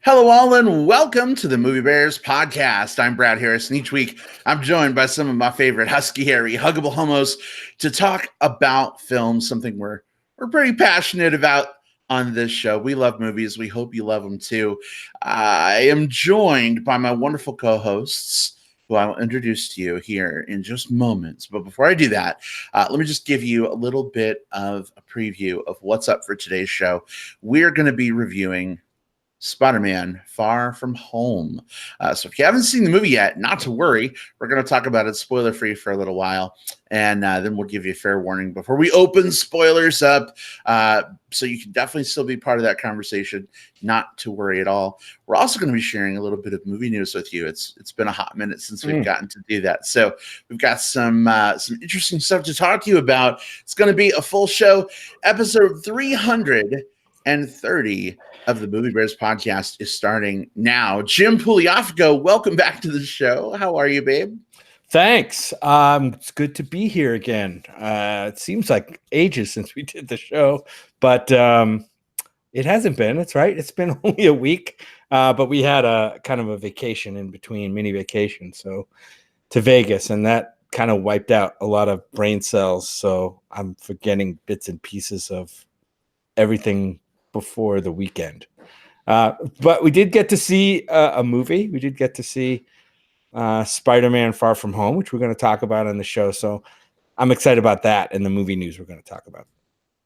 Hello, all, and welcome to the Movie Bears podcast. I'm Brad Harris, and each week I'm joined by some of my favorite husky, hairy, huggable homos to talk about films, something we're pretty passionate about on this show. We love movies. We hope you love them too. I am joined by my wonderful co-hosts, who I will introduce to you here in just moments. But before I do that, let me just give you a little bit of a preview of what's up for today's show. We're going to be reviewing Spider-Man Far From Home. So if you haven't seen the movie yet, not to worry. We're going to talk about it spoiler-free for a little while, and then we'll give you a fair warning before we open spoilers up, so you can definitely still be part of that conversation. Not to worry at all. We're also going to be sharing a little bit of movie news with you. It's been a hot minute since we've gotten to do that, so we've got some interesting stuff to talk to you about. It's going to be a full show. Episode 330 of the Movie Bears podcast is starting now. Jim Pugliafico, welcome back to the show. How are you, babe? Thanks. It's good to be here again. It seems like ages since we did the show, but it hasn't been. It's right. It's been only a week, but we had a kind of a vacation in between, mini vacation, so to Vegas, and that kind of wiped out a lot of brain cells. So I'm forgetting bits and pieces of everything before the weekend. But we did get to see a movie. We did get to see Spider-Man Far From Home, which we're going to talk about on the show. So I'm excited about that and the movie news we're going to talk about.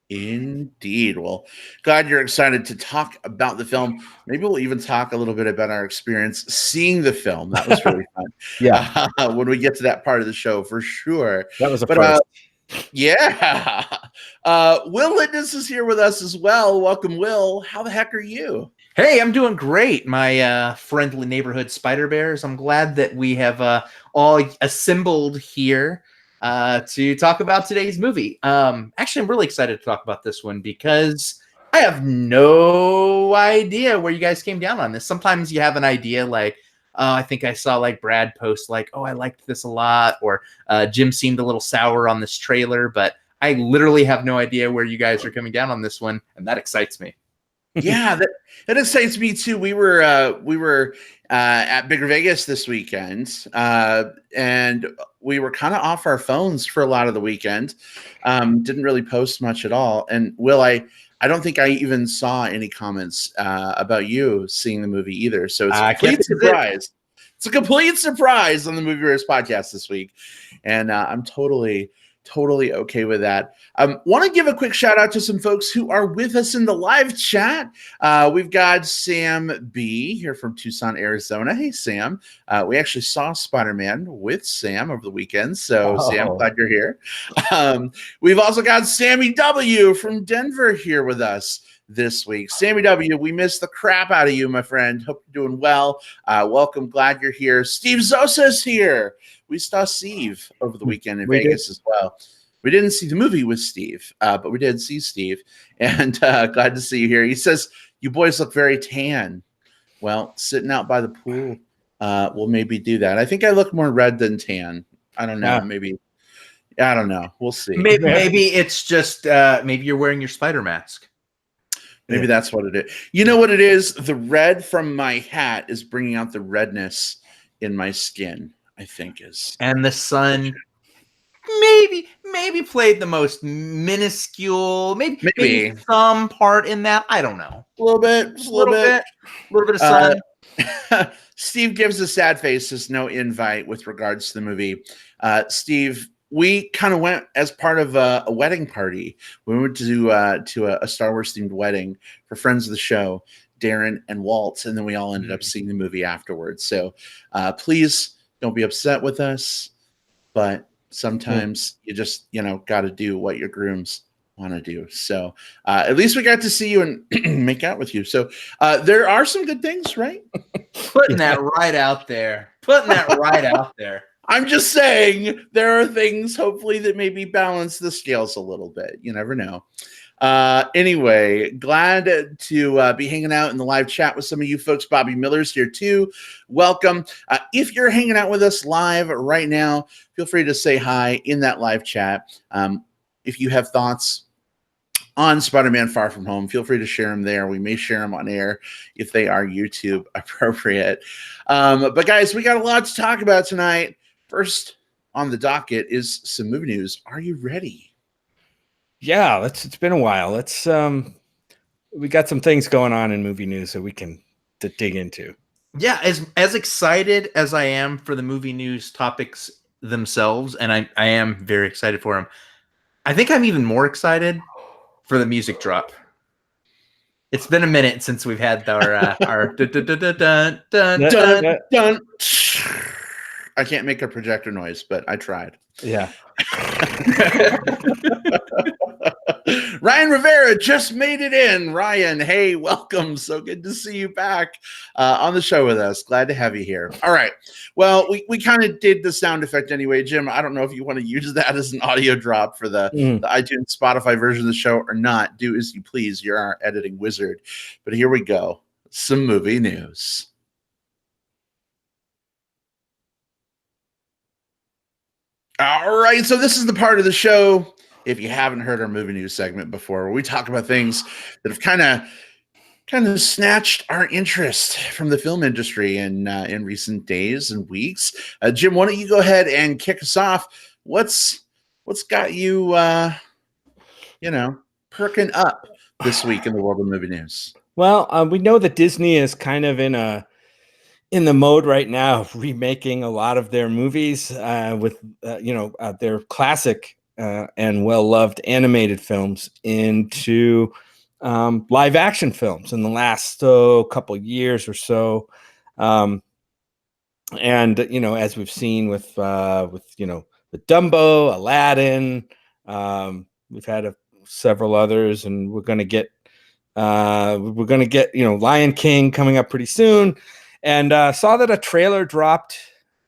Indeed. Well, glad you're excited to talk about the film. Maybe we'll even talk a little bit about our experience seeing the film. That was really fun. Yeah. When we get to that part of the show, for sure. That was a first. Yeah. Will Litness is here with us as well. Welcome, Will. How the heck are you? Hey, I'm doing great, my friendly neighborhood Spider Bears. I'm glad that we have all assembled here to talk about today's movie. Actually, I'm really excited to talk about this one because I have no idea where you guys came down on this. Sometimes you have an idea like, oh, I think I saw like Brad post like, oh, I liked this a lot, or Jim seemed a little sour on this trailer, but I literally have no idea where you guys are coming down on this one, and that excites me. Yeah, that excites me too. We were at Bigger Vegas this weekend, and we were kind of off our phones for a lot of the weekend. Didn't really post much at all. And Will, I don't think I even saw any comments about you seeing the movie either. So it's a complete surprise. It's a complete surprise on the Movie Bears podcast this week, and I'm totally okay with that. Want to give a quick shout out to some folks who are with us in the live chat. We've got Sam B here from Tucson, Arizona. Hey, Sam. We actually saw Spider-Man with Sam over the weekend. So, Sam, glad you're here. We've also got Sammy W from Denver here with us this week. Sammy W, we missed the crap out of you, my friend. Hope you're doing well. Welcome. Glad you're here. Steve Zosa's here. We saw Steve over the weekend in Vegas as well. We didn't see the movie with Steve, but we did see Steve. And glad to see you here. He says, you boys look very tan. Well, sitting out by the pool will maybe do that. I think I look more red than tan. I don't know. Maybe. I don't know. We'll see. Maybe it's just maybe you're wearing your spider mask. Maybe that's what it is. You know what it is? The red from my hat is bringing out the redness in my skin, I think is. And the sun maybe played the most minuscule, maybe some part in that. I don't know. A little bit. A little bit of sun. Steve gives a sad face, says no invite with regards to the movie. Steve, we kind of went as part of a wedding party. We went to a Star Wars themed wedding for friends of the show, Darren and Walt, and then we all ended up seeing the movie afterwards. So please don't be upset with us, but sometimes you just got to do what your grooms want to do. So at least we got to see you and make out with you. So there are some good things, right? Putting that right out there. I'm just saying there are things hopefully that maybe balance the scales a little bit. You never know. Anyway, glad to be hanging out in the live chat with some of you folks. Bobby Miller's here too. Welcome. If you're hanging out with us live right now, feel free to say hi in that live chat. If you have thoughts on Spider-Man Far From Home. Feel free to share them there. We may share them on air if they are YouTube appropriate. But guys, we got a lot to talk about tonight. First on the docket is some movie news. Are you ready? Yeah, it's been a while. We got some things going on in movie news that we can dig into. Yeah, as excited as I am for the movie news topics themselves, and I am very excited for them, I think I'm even more excited for the music drop. It's been a minute since we've had our dun, Dun, dun. I can't make a projector noise, but I tried. Yeah. Ryan Rivera just made it in. Ryan, hey, welcome. So good to see you back on the show with us. Glad to have you here. All right. Well, we kind of did the sound effect anyway. Jim, I don't know if you want to use that as an audio drop for the iTunes, Spotify version of the show or not. Do as you please. You're our editing wizard. But here we go. Some movie news. All right, so this is the part of the show, if you haven't heard our movie news segment before, where we talk about things that have kind of snatched our interest from the film industry in recent days and weeks. Jim, why don't you go ahead and kick us off? What's got you, perking up this week in the world of movie news? Well, we know that Disney is kind of in the mode right now of remaking a lot of their movies with their classic and well-loved animated films into live action films in the last couple years or so. And as we've seen with the Dumbo, Aladdin, we've had several others, and we're going to get Lion King coming up pretty soon. And saw that a trailer dropped,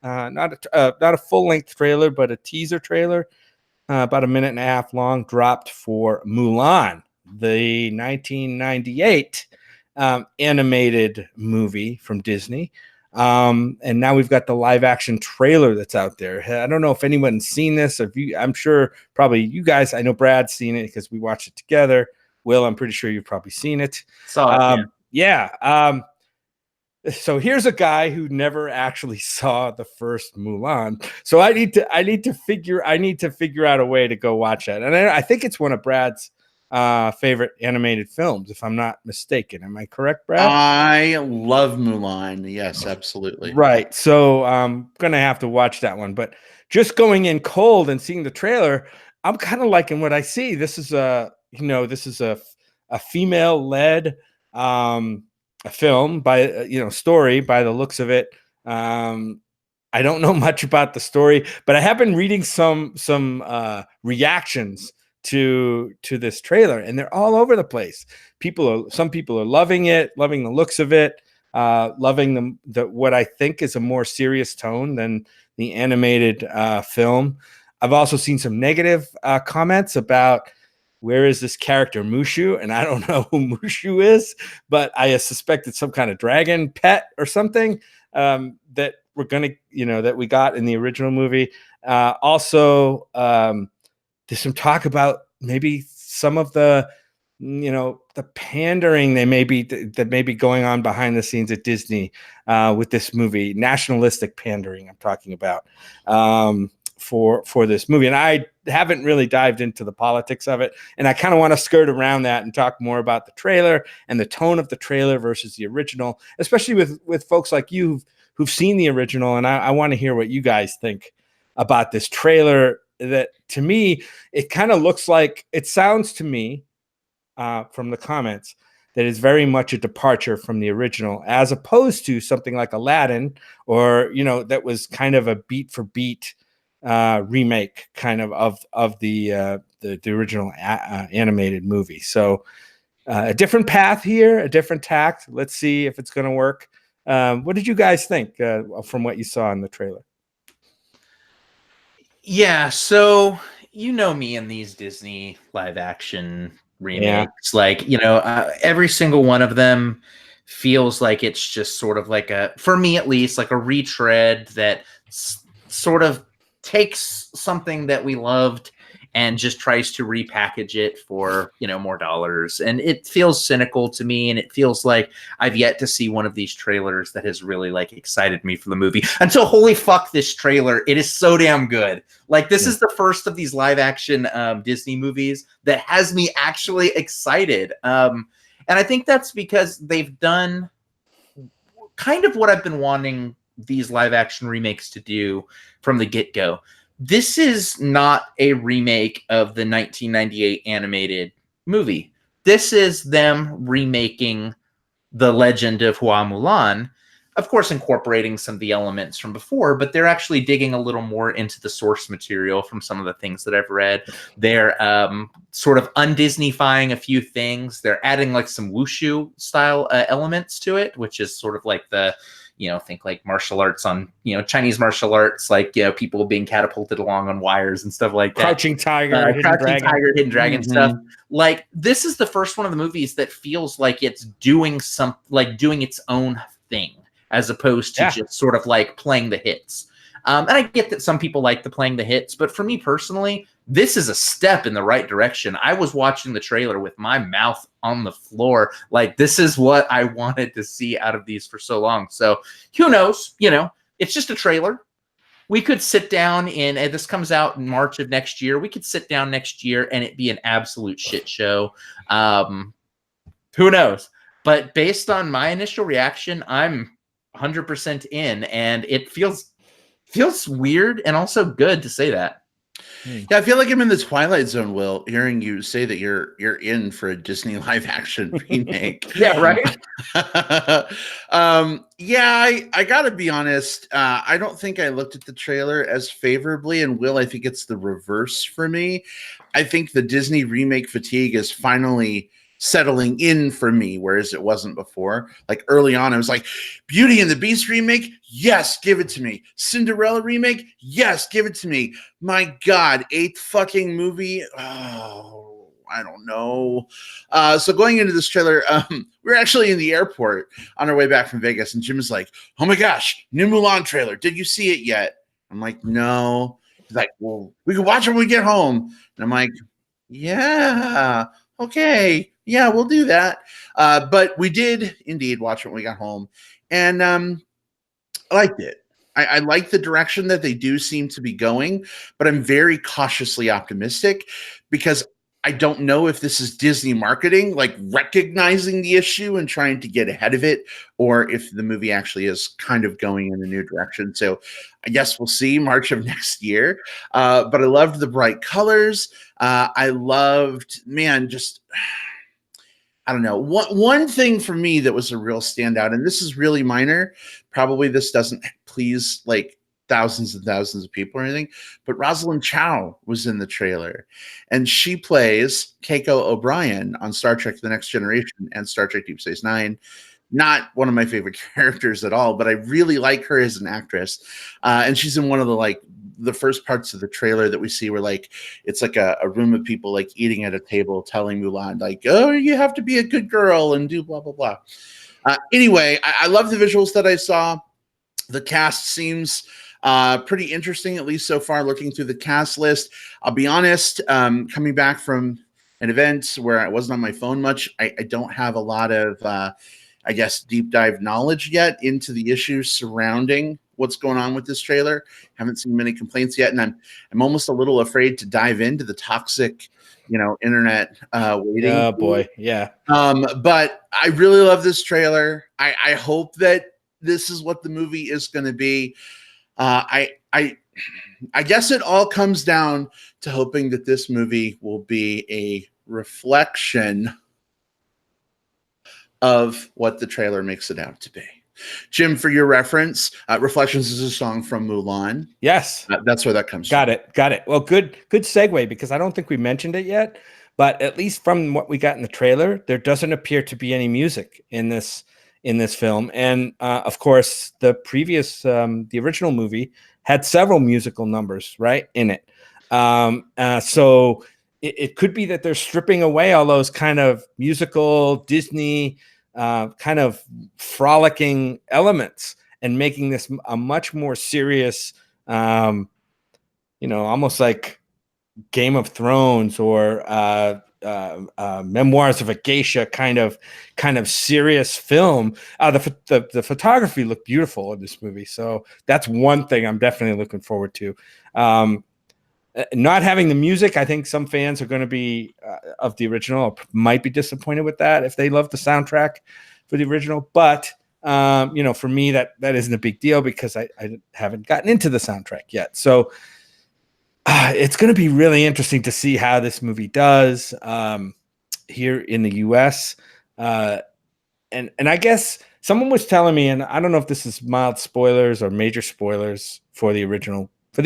not a full-length trailer, but a teaser trailer, about a minute and a half long, dropped for Mulan, the 1998 animated movie from Disney. And now we've got the live-action trailer that's out there. I don't know if anyone's seen this. I'm sure probably you guys. I know Brad's seen it because we watched it together. Will, I'm pretty sure you've probably seen it. Saw it, yeah. So here's a guy who never actually saw the first Mulan. So I need to figure out a way to go watch that. And I think it's one of Brad's favorite animated films, if I'm not mistaken. Am I correct, Brad? I love Mulan. Yes, absolutely. Right. So I'm gonna have to watch that one. But just going in cold and seeing the trailer, I'm kind of liking what I see. This is a female-led a film by story by the looks of it. I don't know much about the story, but I have been reading some reactions to this trailer, and they're all over the place. Some people are loving it, loving the looks of it, loving what I think is a more serious tone than the animated film. I've also seen some negative comments about where is this character Mushu, and I don't know who Mushu is, but I suspect it's some kind of dragon pet or something that we're gonna, that we got in the original movie. Also, there's some talk about maybe some of the pandering that may be going on behind the scenes at Disney with this movie, nationalistic pandering. I'm talking about for this movie, and I haven't really dived into the politics of it, and I kind of want to skirt around that and talk more about the trailer and the tone of the trailer versus the original, especially with folks like you who've seen the original, and I want to hear what you guys think about this trailer. That, to me, it kind of looks like, it sounds to me from the comments that is very much a departure from the original, as opposed to something like Aladdin, or that was kind of a beat for beat remake kind of the original animated movie. So a different path here, a different tact. Let's see if it's going to work. What did you guys think from what you saw in the trailer? Yeah, so me and these Disney live action remakes, every single one of them feels like it's just sort of like for me at least, like a retread that sort of takes something that we loved and just tries to repackage it for, more dollars. And it feels cynical to me, and it feels like I've yet to see one of these trailers that has really like excited me for the movie until holy fuck, this trailer, it is so damn good. Like, this is the first of these live action Disney movies that has me actually excited. And I think that's because they've done kind of what I've been wanting these live action remakes to do from the get-go. This is not a remake of the 1998 animated movie. This is them remaking The Legend of Hua Mulan, of course incorporating some of the elements from before, but they're actually digging a little more into the source material from some of the things that I've read. They're sort of undisneyfying a few things. They're adding like some wushu style elements to it, which is sort of like the, think like martial arts on, Chinese martial arts, like, people being catapulted along on wires and stuff like that. Crouching Tiger, Hidden Dragon stuff. Like, this is the first one of the movies that feels like it's doing its own thing, as opposed to just sort of like playing the hits. And I get that some people like the playing the hits, but for me personally, this is a step in the right direction. I was watching the trailer with my mouth on the floor. Like, this is what I wanted to see out of these for so long. So who knows? It's just a trailer. We could sit down and this comes out in March of next year. We could sit down next year and it be an absolute shit show. Who knows? But based on my initial reaction, I'm 100% in, and it feels weird and also good to say that. Yeah, I feel like I'm in the Twilight Zone, Will, hearing you say that you're in for a Disney live action remake. Yeah, right. I gotta be honest. I don't think I looked at the trailer as favorably, and Will, I think it's the reverse for me. I think the Disney remake fatigue is finally settling in for me, whereas it wasn't before. Like, early on, I was like, Beauty and the Beast remake, yes, give it to me. Cinderella remake, yes, give it to me. My God, 8th fucking movie. Oh, I don't know. So going into this trailer, we were actually in the airport on our way back from Vegas, and Jim was like, oh my gosh, new Mulan trailer. Did you see it yet? I'm like, no. He's like, well, we can watch it when we get home. And I'm like, yeah, okay. Yeah, we'll do that. But we did indeed watch it when we got home, and I liked it. I like the direction that they do seem to be going, but I'm very cautiously optimistic because I don't know if this is Disney marketing, like recognizing the issue and trying to get ahead of it, or if the movie actually is kind of going in a new direction. So I guess we'll see March of next year. But I loved the bright colors. I loved, I don't know. One thing for me that was a real standout, and this is really minor, probably this doesn't please like thousands and thousands of people or anything, but Rosalind Chow was in the trailer, and she plays Keiko O'Brien on Star Trek The Next Generation and Star Trek Deep Space Nine. Not one of my favorite characters at all, but I really like her as an actress. And she's in one of the first parts of the trailer that we see where like it's like a room of people like eating at a table telling Mulan like, oh, you have to be a good girl and do blah blah blah. Anyway, I love the visuals that I saw. The cast seems pretty interesting, at least so far, looking through the cast list. I'll be honest, coming back from an event where I wasn't on my phone much, I don't have a lot of I guess deep dive knowledge yet into the issues surrounding what's going on with this trailer. Haven't seen many complaints yet, and I'm almost a little afraid to dive into the toxic, internet waiting. Oh boy, yeah. But I really love this trailer. I hope that this is what the movie is going to be. I guess it all comes down to hoping that this movie will be a reflection of what the trailer makes it out to be. Jim, for your reference, Reflections is a song from Mulan. Yes. That's where that comes from. Got it. Well, good segue, because I don't think we mentioned it yet, but at least from what we got in the trailer, there doesn't appear to be any music in this film. And of course, the previous, the original movie had several musical numbers, right, in it. So it could be that they're stripping away all those kind of musical Disney kind of frolicking elements and making this a much more serious, almost like Game of Thrones or Memoirs of a Geisha kind of serious film. The photography looked beautiful in this movie, so that's one thing I'm definitely looking forward to. Not having the music, I think some fans are going to be of the original might be disappointed with that if they love the soundtrack for the original. But for me, that isn't a big deal because I haven't gotten into the soundtrack yet. So it's going to be really interesting to see how this movie does here in the U.S. And I guess someone was telling me, and I don't know if this is mild spoilers or major spoilers for the original. I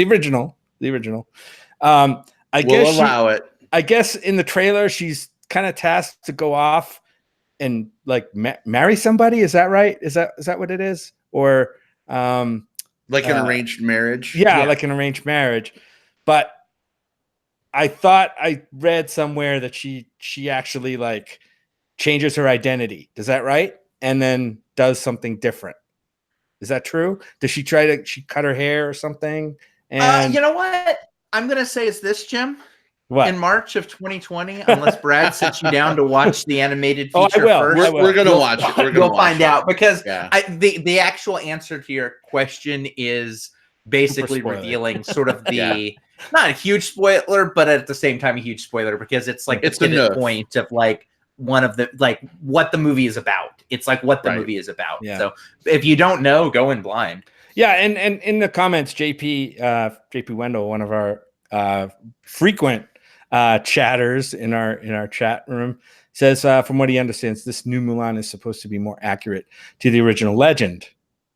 We'll allow it. I guess in the trailer she's kind of tasked to go off and like marry somebody. Is that right? Is that what it is? Or like an arranged marriage? Yeah, like an arranged marriage. But I thought I read somewhere that she actually like changes her identity. Is that right? And then does something different. Is that true? Does she she cut her hair or something? And you know what? I'm gonna say it's this, Jim. What? In March of 2020, unless Brad sits you down to watch the animated feature first, we're gonna watch it. You'll find out because the actual answer to your question is basically revealing sort of the not a huge spoiler, but at the same time a huge spoiler because it's like it's the point of like one of the like what the movie is about. It's like what the movie is about. Yeah. So if you don't know, go in blind. Yeah, and in the comments, JP Wendell, one of our frequent chatters in our chat room, says from what he understands, this new Mulan is supposed to be more accurate to the original legend.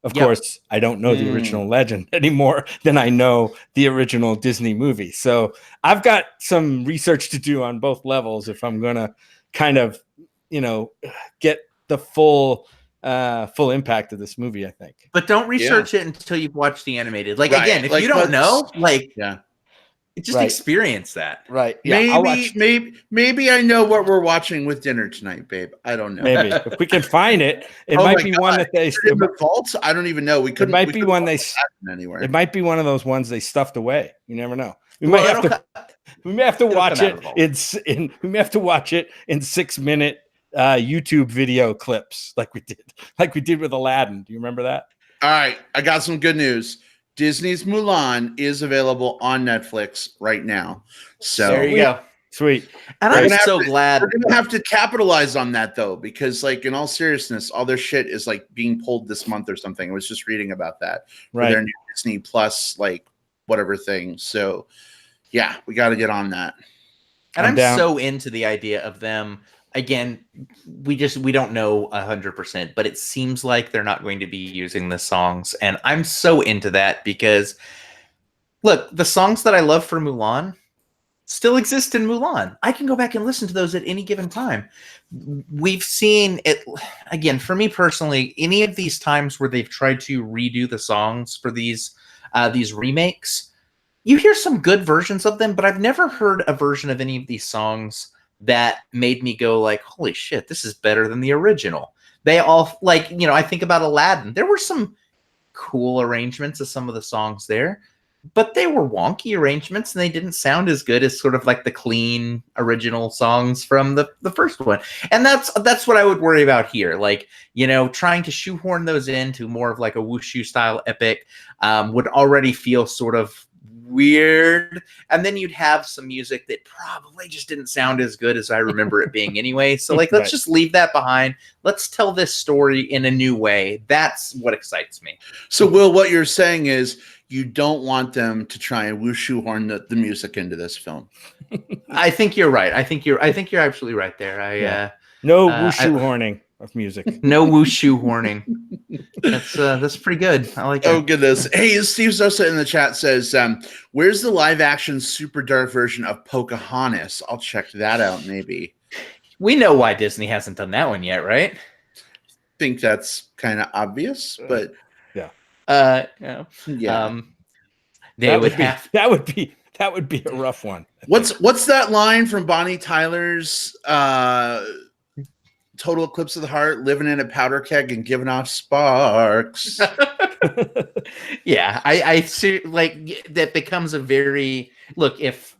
Of course, I don't know the original legend any more than I know the original Disney movie. So I've got some research to do on both levels if I'm going to kind of, get the full impact of this movie, I think. But don't research it until you've watched the animated. Like, again, if you don't know, just experience that. Right. Yeah, maybe I know what we're watching with dinner tonight, babe. I don't know. Maybe if we can find it, it might be one that they in the vaults. I don't even know. We couldn't. It might be one they anywhere. It might be one of those ones they stuffed away. You never know. We may have to watch it. We may have to watch it in 6-minute YouTube video clips, like we did with Aladdin. Do you remember that? All right, I got some good news. Disney's Mulan is available on Netflix right now. So there you go. Sweet. And I'm so glad. We're going to have to capitalize on that, though, because, like, in all seriousness, all their shit is, like, being pulled this month or something. I was just reading about that. For their new Disney Plus, like, whatever thing. So, yeah, we got to get on that. And I'm so into the idea of them. Again, we don't know 100%, but it seems like they're not going to be using the songs. And I'm so into that because, look, the songs that I love for Mulan still exist in Mulan. I can go back and listen to those at any given time. We've seen it, again, for me personally, any of these times where they've tried to redo the songs for these remakes, you hear some good versions of them, but I've never heard a version of any of these songs that made me go like, holy shit, this is better than the original. They all, like, I think about Aladdin. There were some cool arrangements of some of the songs there, but they were wonky arrangements and they didn't sound as good as sort of like the clean original songs from the first one. And that's what I would worry about here. Like, trying to shoehorn those into more of like a Wushu style epic would already feel sort of weird, and then you'd have some music that probably just didn't sound as good as I remember it being anyway. So like, let's just leave that behind. Let's tell this story in a new way. That's what excites me. So Will, what you're saying is you don't want them to try and shoehorn the music into this film. I think you're right. I think you're absolutely right there. No shoehorning of music. No shoehorning. That's pretty good. I like it. Oh goodness. Hey, Steve Sosa in the chat says, where's the live action super dark version of Pocahontas? I'll check that out maybe. We know why Disney hasn't done that one yet, right? Think that's kind of obvious, but that would be a rough one. What's that line from Bonnie Tyler's Total Eclipse of the Heart, living in a powder keg and giving off sparks? Yeah, I see. Like, that becomes a very, look, if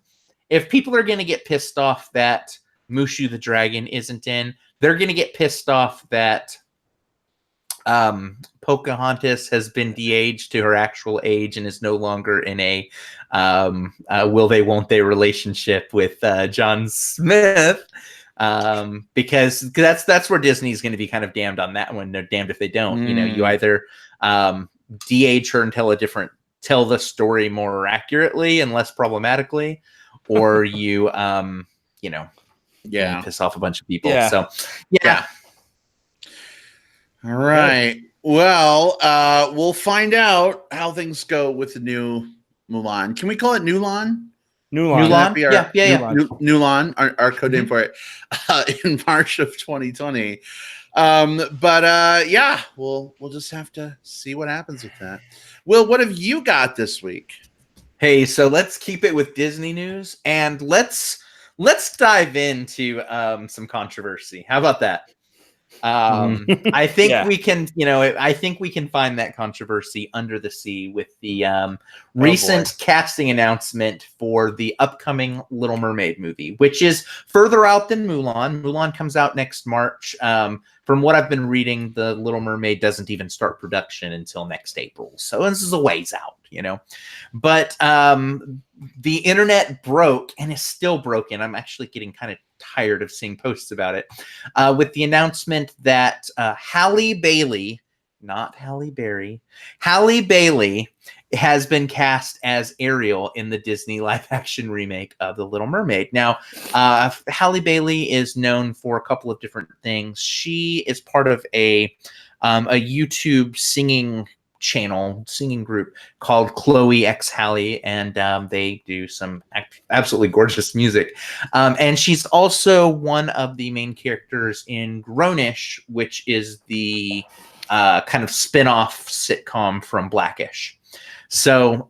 if people are going to get pissed off that Mushu the dragon isn't in, they're going to get pissed off that Pocahontas has been de-aged to her actual age and is no longer in a will they won't they relationship with John Smith, because that's where Disney's going to be kind of damned on that one. They're damned if they don't. You know, you either de-age her and tell the story more accurately and less problematically, or you piss off a bunch of people. So yeah. All right. Well, we'll find out how things go with the new Mulan. Can we call it Newlon? Newlon? Yeah. Newlon, our code name for it, in March of 2020. But we'll just have to see what happens with that. Will, what have you got this week? Hey, so let's keep it with Disney news, and let's dive into some controversy. How about that? I think we can, I think we can find that controversy under the sea with the recent casting announcement for the upcoming Little Mermaid movie, which is further out than Mulan. Mulan comes out next March. From what I've been reading, the Little Mermaid doesn't even start production until next April. So this is a ways out, But the internet broke and is still broken. I'm actually getting kind of tired of seeing posts about it, with the announcement that Halle Bailey, not Halle Berry, Halle Bailey has been cast as Ariel in the Disney live-action remake of The Little Mermaid. Now, Halle Bailey is known for a couple of different things. She is part of a YouTube singing group called Chloe X Halle, and they do some absolutely gorgeous music. And she's also one of the main characters in Grownish, which is the kind of spin-off sitcom from Blackish. So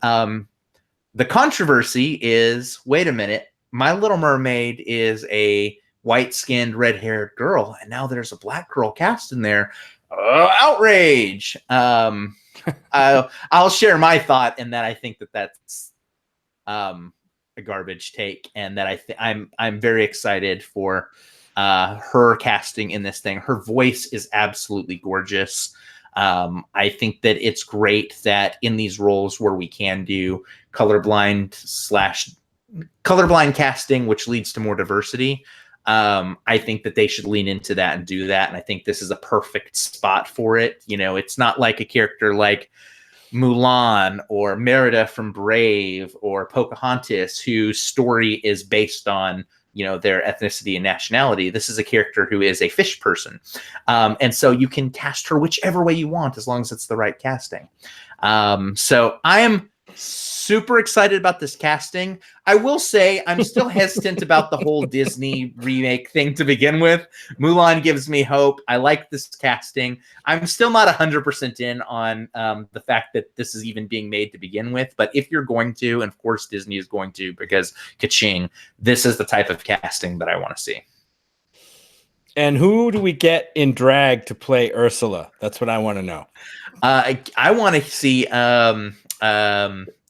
the controversy is, wait a minute, My Little Mermaid is a white-skinned, red-haired girl, and now there's a black girl cast in there. Outrage! I'll share my thought in that I think that's a garbage take, and that I'm very excited for her casting in this thing. Her voice is absolutely gorgeous. I think that it's great that in these roles where we can do colorblind casting, which leads to more diversity, I think that they should lean into that and do that. And I think this is a perfect spot for it. It's not like a character like Mulan or Merida from Brave or Pocahontas, whose story is based on, their ethnicity and nationality. This is a character who is a fish person. And so you can cast her whichever way you want, as long as it's the right casting. So I am super excited about this casting. I will say I'm still hesitant about the whole Disney remake thing to begin with. Mulan gives me hope. I like this casting. I'm still not 100% in on the fact that this is even being made to begin with. But if you're going to, and of course Disney is going to, because ka-ching, this is the type of casting that I want to see. And who do we get in drag to play Ursula? That's what I want to know. I want to see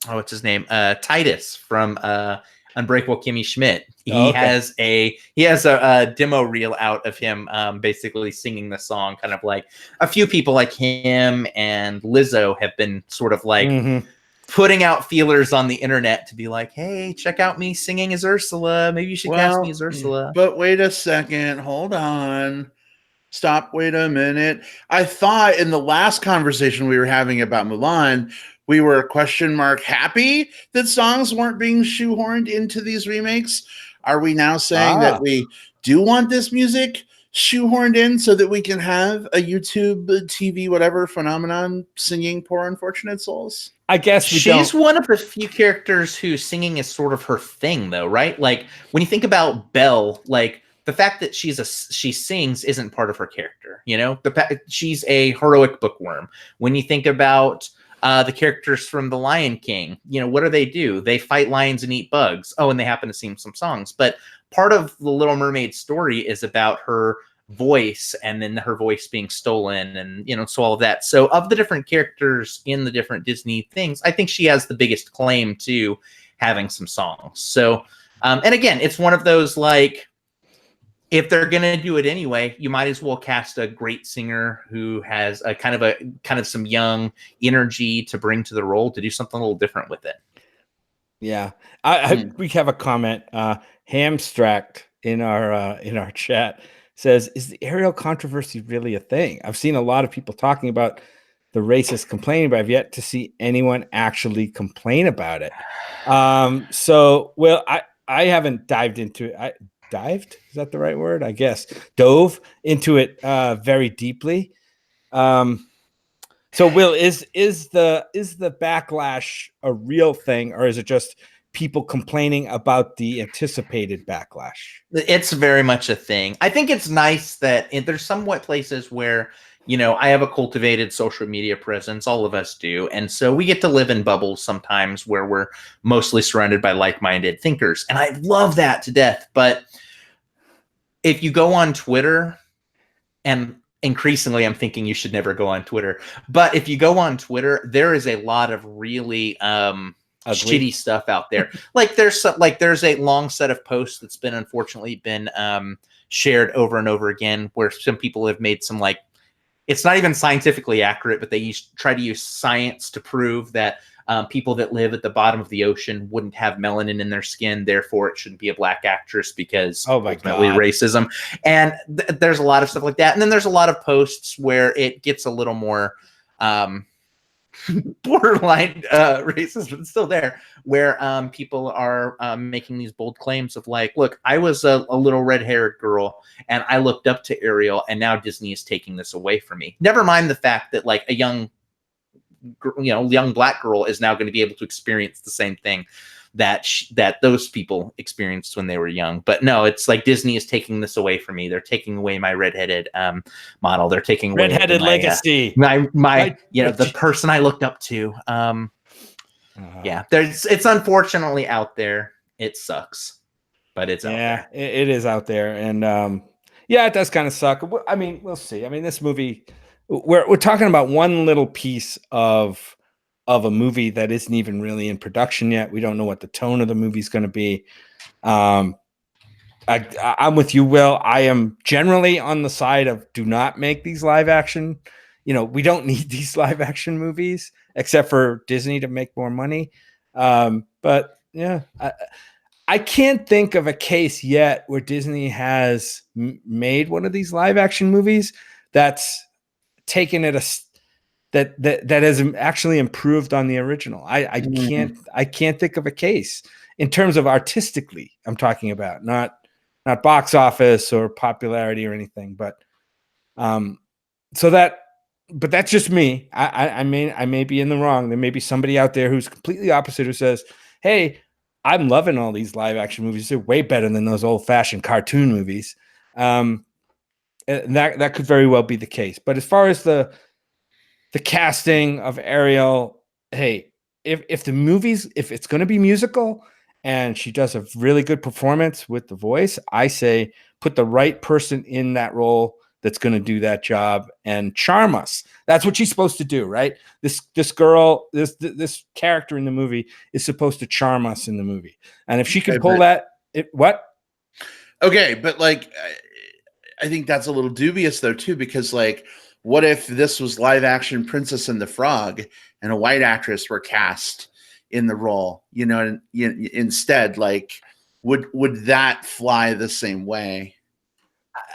what's his name? Titus from Unbreakable Kimmy Schmidt. He has a demo reel out of him basically singing the song, kind of like a few people like him and Lizzo have been sort of like putting out feelers on the internet to be like, hey, check out me singing as Ursula. Maybe you should cast me as Ursula. But wait a second. Hold on. Stop. Wait a minute. I thought in the last conversation we were having about Mulan, we were happy that songs weren't being shoehorned into these remakes. Are we now saying that we do want this music shoehorned in so that we can have a YouTube TV whatever phenomenon singing Poor Unfortunate Souls? I guess she's one of the few characters whose singing is sort of her thing, though, right? Like when you think about Belle, like the fact that she sings isn't part of her character. She's a heroic bookworm. When you think about the characters from The Lion King, what do? They fight lions and eat bugs. Oh, and they happen to sing some songs. But part of the Little Mermaid story is about her voice, and then her voice being stolen, and so all of that. So of the different characters in the different Disney things, I think she has the biggest claim to having some songs. So And again, it's one of those, like, if they're gonna do it anyway, you might as well cast a great singer who has a kind of some young energy to bring to the role to do something a little different with it. Yeah, we have a comment. Hamstracked in our chat says, "Is the Ariel controversy really a thing? I've seen a lot of people talking about the racist complaining, but I've yet to see anyone actually complain about it." So, well, I haven't dived into it. Dived, is that the right word? I guess dove into it very deeply. So, Will, is the backlash a real thing, or is it just people complaining about the anticipated backlash? It's very much a thing. I think it's nice that there's somewhat places where, I have a cultivated social media presence. All of us do. And so we get to live in bubbles sometimes where we're mostly surrounded by like-minded thinkers. And I love that to death. But if you go on Twitter, and increasingly I'm thinking you should never go on Twitter, but if you go on Twitter, there is a lot of really shitty stuff out there. Like there's a long set of posts that's been unfortunately been shared over and over again, where some people have made some, like, it's not even scientifically accurate, but they try to use science to prove that people that live at the bottom of the ocean wouldn't have melanin in their skin, therefore it shouldn't be a black actress because ultimately racism. And there's a lot of stuff like that. And then there's a lot of posts where it gets a little more borderline racist, but it's still there, where people are making these bold claims of, like, look, I was a little red-haired girl and I looked up to Ariel, and now Disney is taking this away from me. Never mind the fact that, like, a young black girl is now going to be able to experience the same thing that those people experienced when they were young. But no, it's like Disney is taking this away from me. They're taking away my redheaded model. They're taking away redheaded legacy. The person I looked up to. Yeah, it's unfortunately out there. It sucks, but it's out there. It is out there, and it does kind of suck. I mean, we'll see. I mean, this movie, we're talking about one little piece of a movie that isn't even really in production yet. We don't know what the tone of the movie is going to be. I'm with you, Will. I am generally on the side of do not make these live action. We don't need these live action movies except for Disney to make more money. But yeah, I can't think of a case yet where Disney has made one of these live action movies that's taken it that has actually improved on the original. I can't think of a case in terms of artistically. I'm talking about not box office or popularity or anything, but that's just me. I may be in the wrong. There may be somebody out there who's completely opposite, who says, "Hey, I'm loving all these live action movies. They're way better than those old fashioned cartoon movies." And that could very well be the case. But as far as the casting of Ariel, hey, if it's going to be musical and she does a really good performance with the voice, I say put the right person in that role that's going to do that job and charm us. That's what she's supposed to do, right? This girl, this character in the movie is supposed to charm us in the movie. And if she can pull what? Okay, but like, I think that's a little dubious though too, because like, what if this was live action Princess and the Frog and a white actress were cast in the role? Instead, like, would that fly the same way?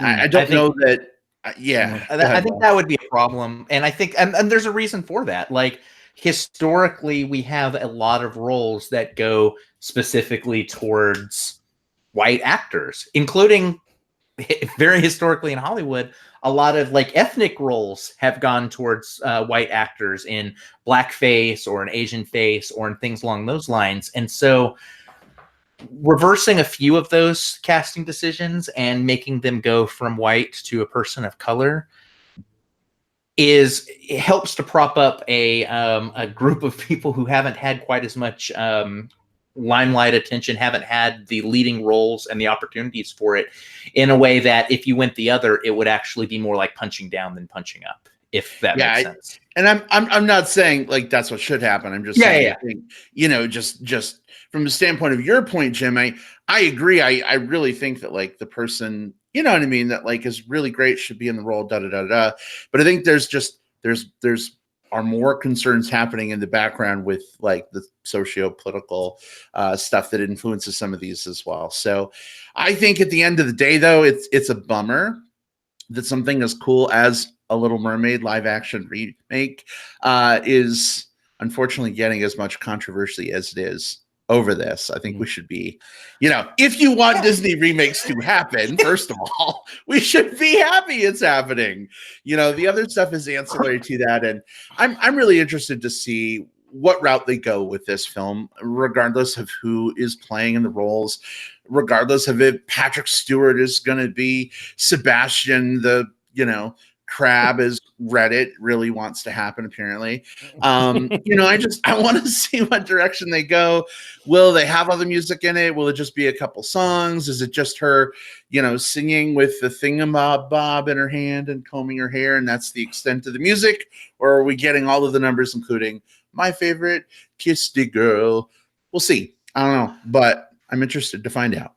I don't know that. Yeah, I think that would be a problem, and I think, and there's a reason for that. Like, historically, we have a lot of roles that go specifically towards white actors, including very historically in Hollywood, a lot of like ethnic roles have gone towards white actors in blackface or an Asian face or in things along those lines. And so reversing a few of those casting decisions and making them go from white to a person of color it helps to prop up a group of people who haven't had quite as much limelight attention, haven't had the leading roles and the opportunities for it, in a way that if you went the other, it would actually be more like punching down than punching up. if that makes sense. And I'm not saying like that's what should happen. I'm just saying, I think, you know, just from the standpoint of your point, Jim, I agree. I really think that like the person, you know what I mean, that like is really great should be in the role, da da da da. But I think there's are more concerns happening in the background with like the socio-political stuff that influences some of these as well. So I think at the end of the day, though, it's a bummer that something as cool as a Little Mermaid live action remake is unfortunately getting as much controversy as it is over this. I think we should be, you know, if you want Disney remakes to happen, first of all, we should be happy it's happening. You know, the other stuff is ancillary to that. And I'm really interested to see what route they go with this film, regardless of who is playing in the roles, regardless of if Patrick Stewart is going to be Sebastian, the, you know, crab, as Reddit really wants to happen, apparently. You know, I want to see what direction they go. Will they have other music in it? Will it just be a couple songs? Is it just her, you know, singing with the thingamabob in her hand and combing her hair, and that's the extent of the music? Or are we getting all of the numbers, including my favorite, Kiss the Girl? We'll see. I don't know, but I'm interested to find out.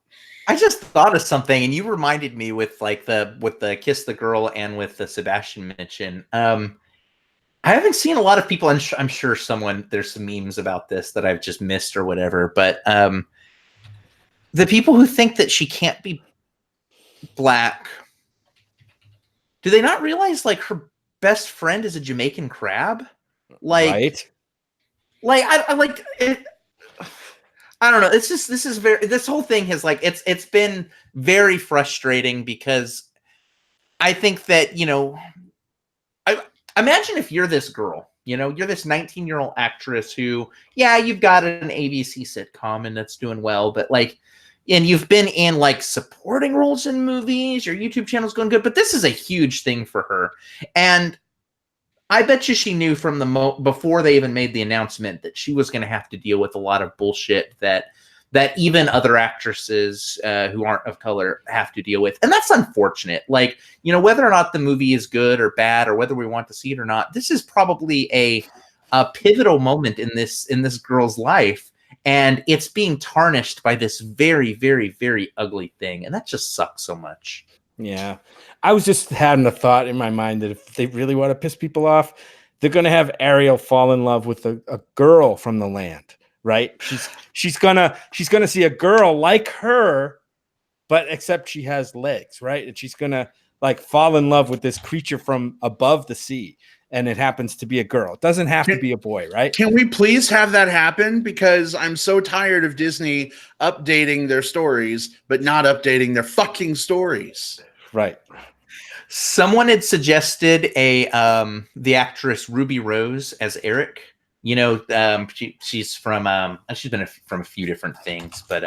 I just thought of something, and you reminded me with the Kiss the Girl and with the Sebastian mention. I haven't seen a lot of people. I'm sure there's some memes about this that I've just missed or whatever. But the people who think that she can't be black, do they not realize like her best friend is a Jamaican crab? Like, right? Like I like it. I don't know. This whole thing has like it's been very frustrating because I think that, you know, I imagine if you're this girl, you know, you're this 19-year-old actress who, yeah, you've got an ABC sitcom and that's doing well, but like, and you've been in like supporting roles in movies, your YouTube channel's going good, but this is a huge thing for her. And I bet you she knew from before they even made the announcement that she was going to have to deal with a lot of bullshit that even other actresses who aren't of color have to deal with. And that's unfortunate. Like, you know, whether or not the movie is good or bad or whether we want to see it or not, this is probably a pivotal moment in this girl's life. And it's being tarnished by this very, very, very ugly thing. And that just sucks so much. Yeah. I was just having a thought in my mind that if they really want to piss people off, they're going to have Ariel fall in love with a girl from the land, right? She's gonna see a girl like her, but except she has legs, right? And she's gonna like fall in love with this creature from above the sea, and it happens to be a girl. It doesn't have to be a boy, right? Can we please have that happen? Because I'm so tired of Disney updating their stories, but not updating their fucking stories. Right. Someone had suggested the actress Ruby Rose as Eric. You know, she's from she's been from a few different things, but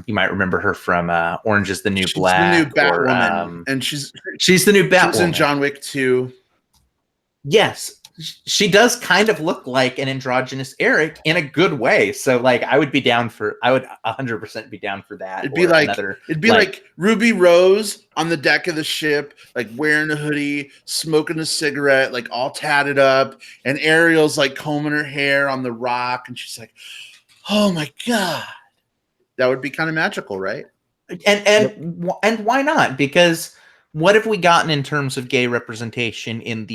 you might remember her from Orange Is the New Black. The new Batwoman, and she's the new Batwoman. She's in John Wick 2. Yes, she does kind of look like an androgynous Eric in a good way. So like I would 100% be down for that. It'd be like Ruby Rose on the deck of the ship, like wearing a hoodie, smoking a cigarette, like all tatted up, and Ariel's like combing her hair on the rock, and she's like, "Oh my God." That would be kind of magical, right? And why not? Because what have we gotten in terms of gay representation in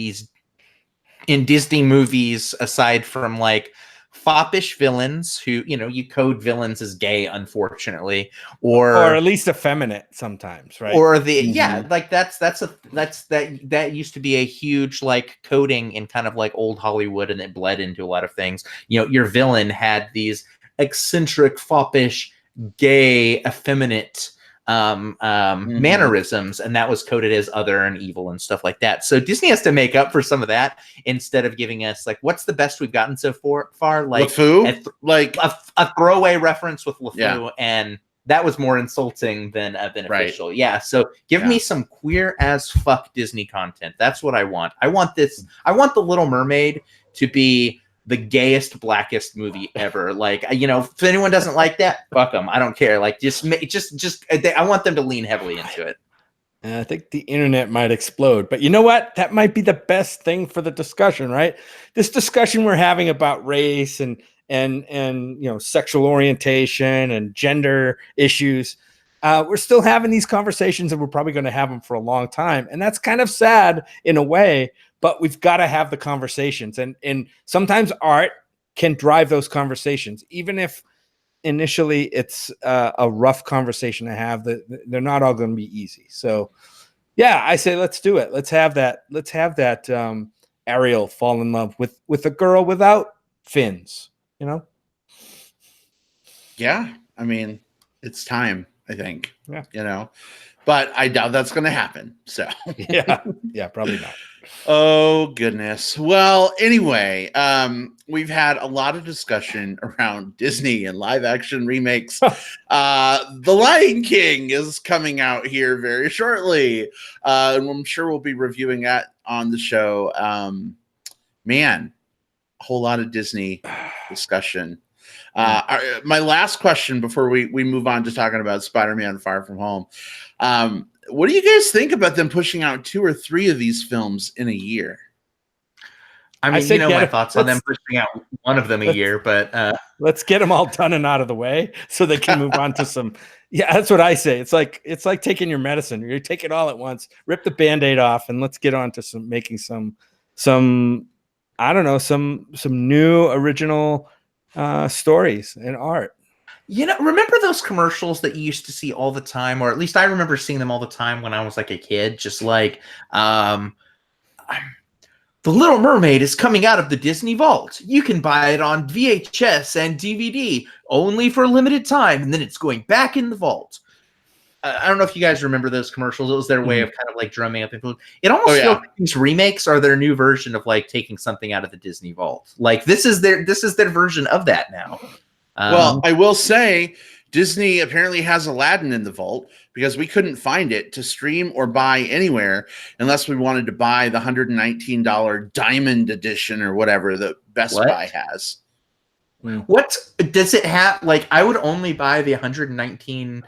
Disney movies, aside from like foppish villains who, you know, you code villains as gay, unfortunately, or at least effeminate sometimes, right? Or like that used to be a huge like coding in kind of like old Hollywood, and it bled into a lot of things. You know, your villain had these eccentric, foppish, gay, effeminate mannerisms, and that was coded as other and evil and stuff like that. So Disney has to make up for some of that instead of giving us like, what's the best we've gotten so far? Like LeFou? Like a throwaway reference with LeFou, and that was more insulting than beneficial. Right. Yeah. So give me some queer as fuck Disney content. That's what I want. I want The Little Mermaid to be the gayest, blackest movie ever. Like, you know, if anyone doesn't like that, fuck them. I don't care. Like, I want them to lean heavily into it. And I think the internet might explode. But you know what? That might be the best thing for the discussion, right? This discussion we're having about race and sexual orientation and gender issues. We're still having these conversations, and we're probably going to have them for a long time. And that's kind of sad in a way, but we've got to have the conversations. And sometimes art can drive those conversations, even if initially it's a rough conversation to have. They're not all going to be easy. So yeah, I say let's do it. Let's have that Ariel fall in love with a girl without fins, Yeah, I mean, it's time, I think. Yeah. But I doubt that's going to happen. So yeah, probably not. Oh goodness. Well, anyway, we've had a lot of discussion around Disney and live action remakes. The Lion King is coming out here very shortly, and I'm sure we'll be reviewing that on the show. Man, a whole lot of Disney discussion. My last question before we move on to talking about Spider-Man Far From Home. What do you guys think about them pushing out 2 or 3 of these films in a year? I mean, my thoughts on them pushing out one of them a year, but let's get them all done and out of the way so they can move on to some. Yeah, that's what I say. It's like taking your medicine. You take it all at once, rip the Band-Aid off, and let's get on to making some I don't know, some new original stories and art. Remember those commercials that you used to see all the time, or at least I remember seeing them all the time when I was like a kid, just like The Little Mermaid is coming out of the Disney Vault. You can buy it on VHS and DVD only for a limited time, and then it's going back in the vault. I don't know if you guys remember those commercials. It was their way of kind of like drumming up influence. It almost feels like these remakes are their new version of like taking something out of the Disney Vault. Like this is their version of that now. Well, I will say Disney apparently has Aladdin in the vault because we couldn't find it to stream or buy anywhere unless we wanted to buy the $119 Diamond Edition or whatever that Best Buy has. What does it have? Like, I would only buy the $119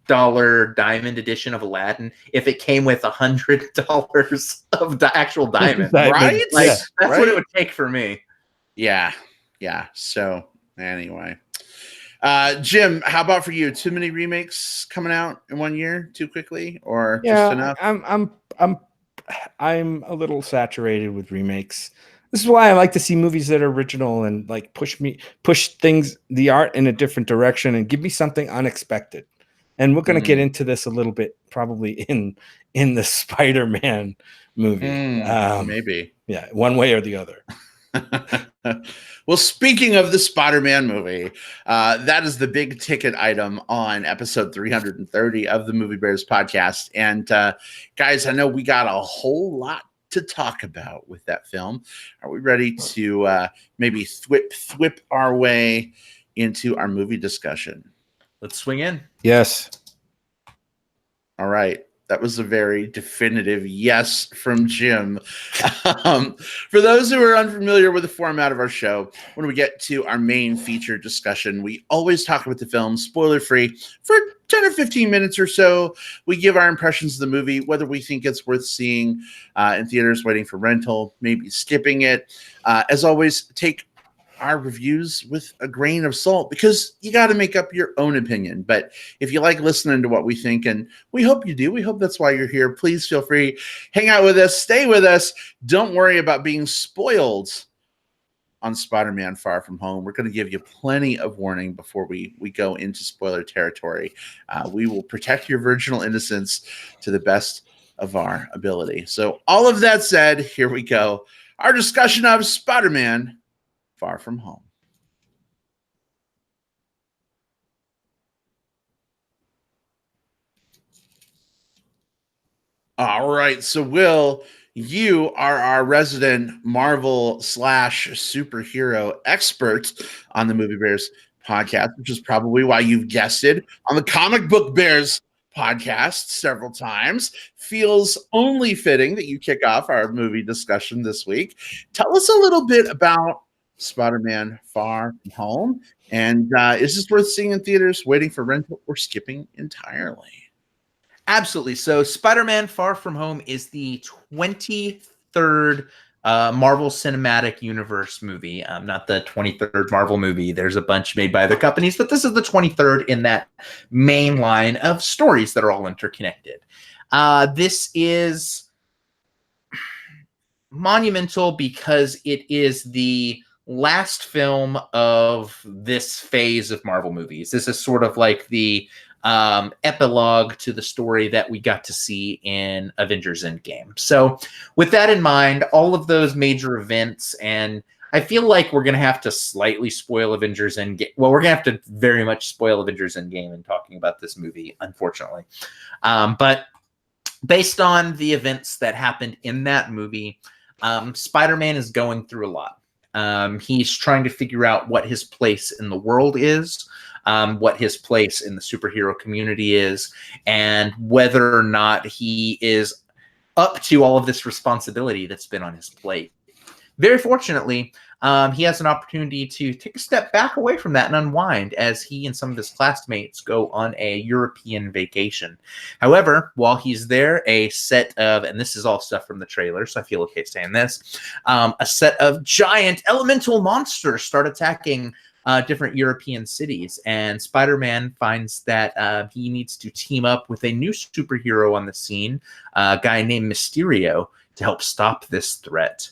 Diamond Edition of Aladdin if it came with $100 of the actual diamond, right? Like, that's what it would take for me. Yeah. So anyway, Jim, how about for you? Too many remakes coming out in one year too quickly, or just enough? I'm a little saturated with remakes. This is why I like to see movies that are original and like push the art in a different direction and give me something unexpected. And we're going to get into this a little bit probably in the Spider-Man movie. Maybe. Yeah, one way or the other. Well, speaking of the Spider-Man movie, that is the big ticket item on episode 330 of the Movie Bears podcast. And guys, I know we got a whole lot to talk about with that film. Are we ready to maybe thwip our way into our movie discussion? Let's swing in. Yes. All right. That was a very definitive yes from Jim. For those who are unfamiliar with the format of our show, when we get to our main feature discussion, we always talk about the film spoiler-free for 10 or 15 minutes or so. We give our impressions of the movie, whether we think it's worth seeing in theaters, waiting for rental, maybe skipping it. As always, take our reviews with a grain of salt because you got to make up your own opinion. But if you like listening to what we think, and we hope you do, we hope that's why you're here, please feel free, hang out with us, stay with us. Don't worry about being spoiled on Spider-Man Far From Home. We're going to give you plenty of warning before we go into spoiler territory. We will protect your virginal innocence to the best of our ability. So all of that said, here we go. Our discussion of Spider-Man Far From Home. All right. So, Will, you are our resident Marvel / superhero expert on the Movie Bears podcast, which is probably why you've guested on the Comic Book Bears podcast several times. Feels only fitting that you kick off our movie discussion this week. Tell us a little bit about Spider-Man Far From Home, and is this worth seeing in theaters, waiting for rental, or skipping entirely? Absolutely. So Spider-Man Far From Home is the 23rd Marvel Cinematic Universe movie. Not the 23rd Marvel movie. There's a bunch made by other companies, but this is the 23rd in that main line of stories that are all interconnected. This is monumental because it is the last film of this phase of Marvel movies. This is sort of like the epilogue to the story that we got to see in Avengers Endgame. So with that in mind, all of those major events, and I feel like we're going to have to slightly spoil Avengers Endgame. Well, we're going to have to very much spoil Avengers Endgame in talking about this movie, unfortunately. But based on the events that happened in that movie, Spider-Man is going through a lot. He's trying to figure out what his place in the world is, what his place in the superhero community is, and whether or not he is up to all of this responsibility that's been on his plate. Very fortunately, he has an opportunity to take a step back away from that and unwind as he and some of his classmates go on a European vacation. However, while he's there, a set of, and this is all stuff from the trailer, so I feel okay saying this, a set of giant elemental monsters start attacking different European cities, and Spider-Man finds that he needs to team up with a new superhero on the scene, a guy named Mysterio, to help stop this threat.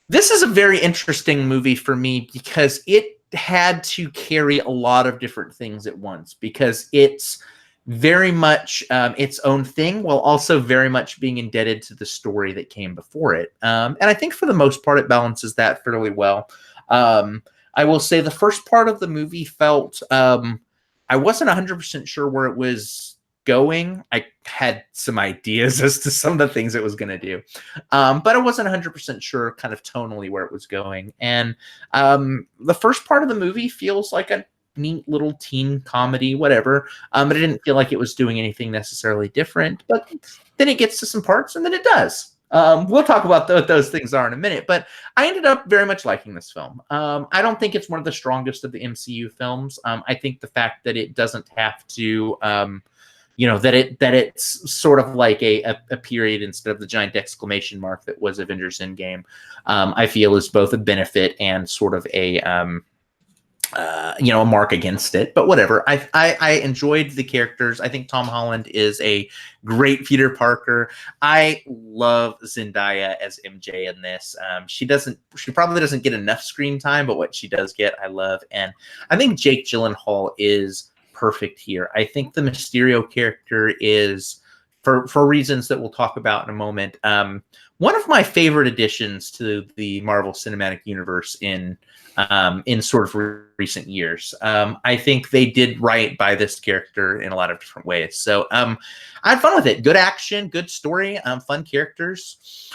This is a very interesting movie for me because it had to carry a lot of different things at once, because it's very much its own thing while also very much being indebted to the story that came before it. And I think for the most part, it balances that fairly well. I will say the first part of the movie felt, I wasn't 100% sure where it was going. I had some ideas as to some of the things it was going to do, but I wasn't 100% sure kind of tonally where it was going. And the first part of the movie feels like a neat little teen comedy, whatever, but it didn't feel like it was doing anything necessarily different. But then it gets to some parts, and then it does. We'll talk about what those things are in a minute, but I ended up very much liking this film. I don't think it's one of the strongest of the MCU films. I think the fact that it doesn't have to, that it's sort of like a period instead of the giant exclamation mark that was Avengers Endgame, I feel is both a benefit and sort of a mark against it. But whatever. I enjoyed the characters. I think Tom Holland is a great Peter Parker. I love Zendaya as MJ in this. She probably doesn't get enough screen time, but what she does get, I love. And I think Jake Gyllenhaal is perfect here. I think the Mysterio character is, for reasons that we'll talk about in a moment, one of my favorite additions to the Marvel Cinematic Universe in sort of recent years. I think they did right by this character in a lot of different ways. So I had fun with it. Good action, good story, fun characters.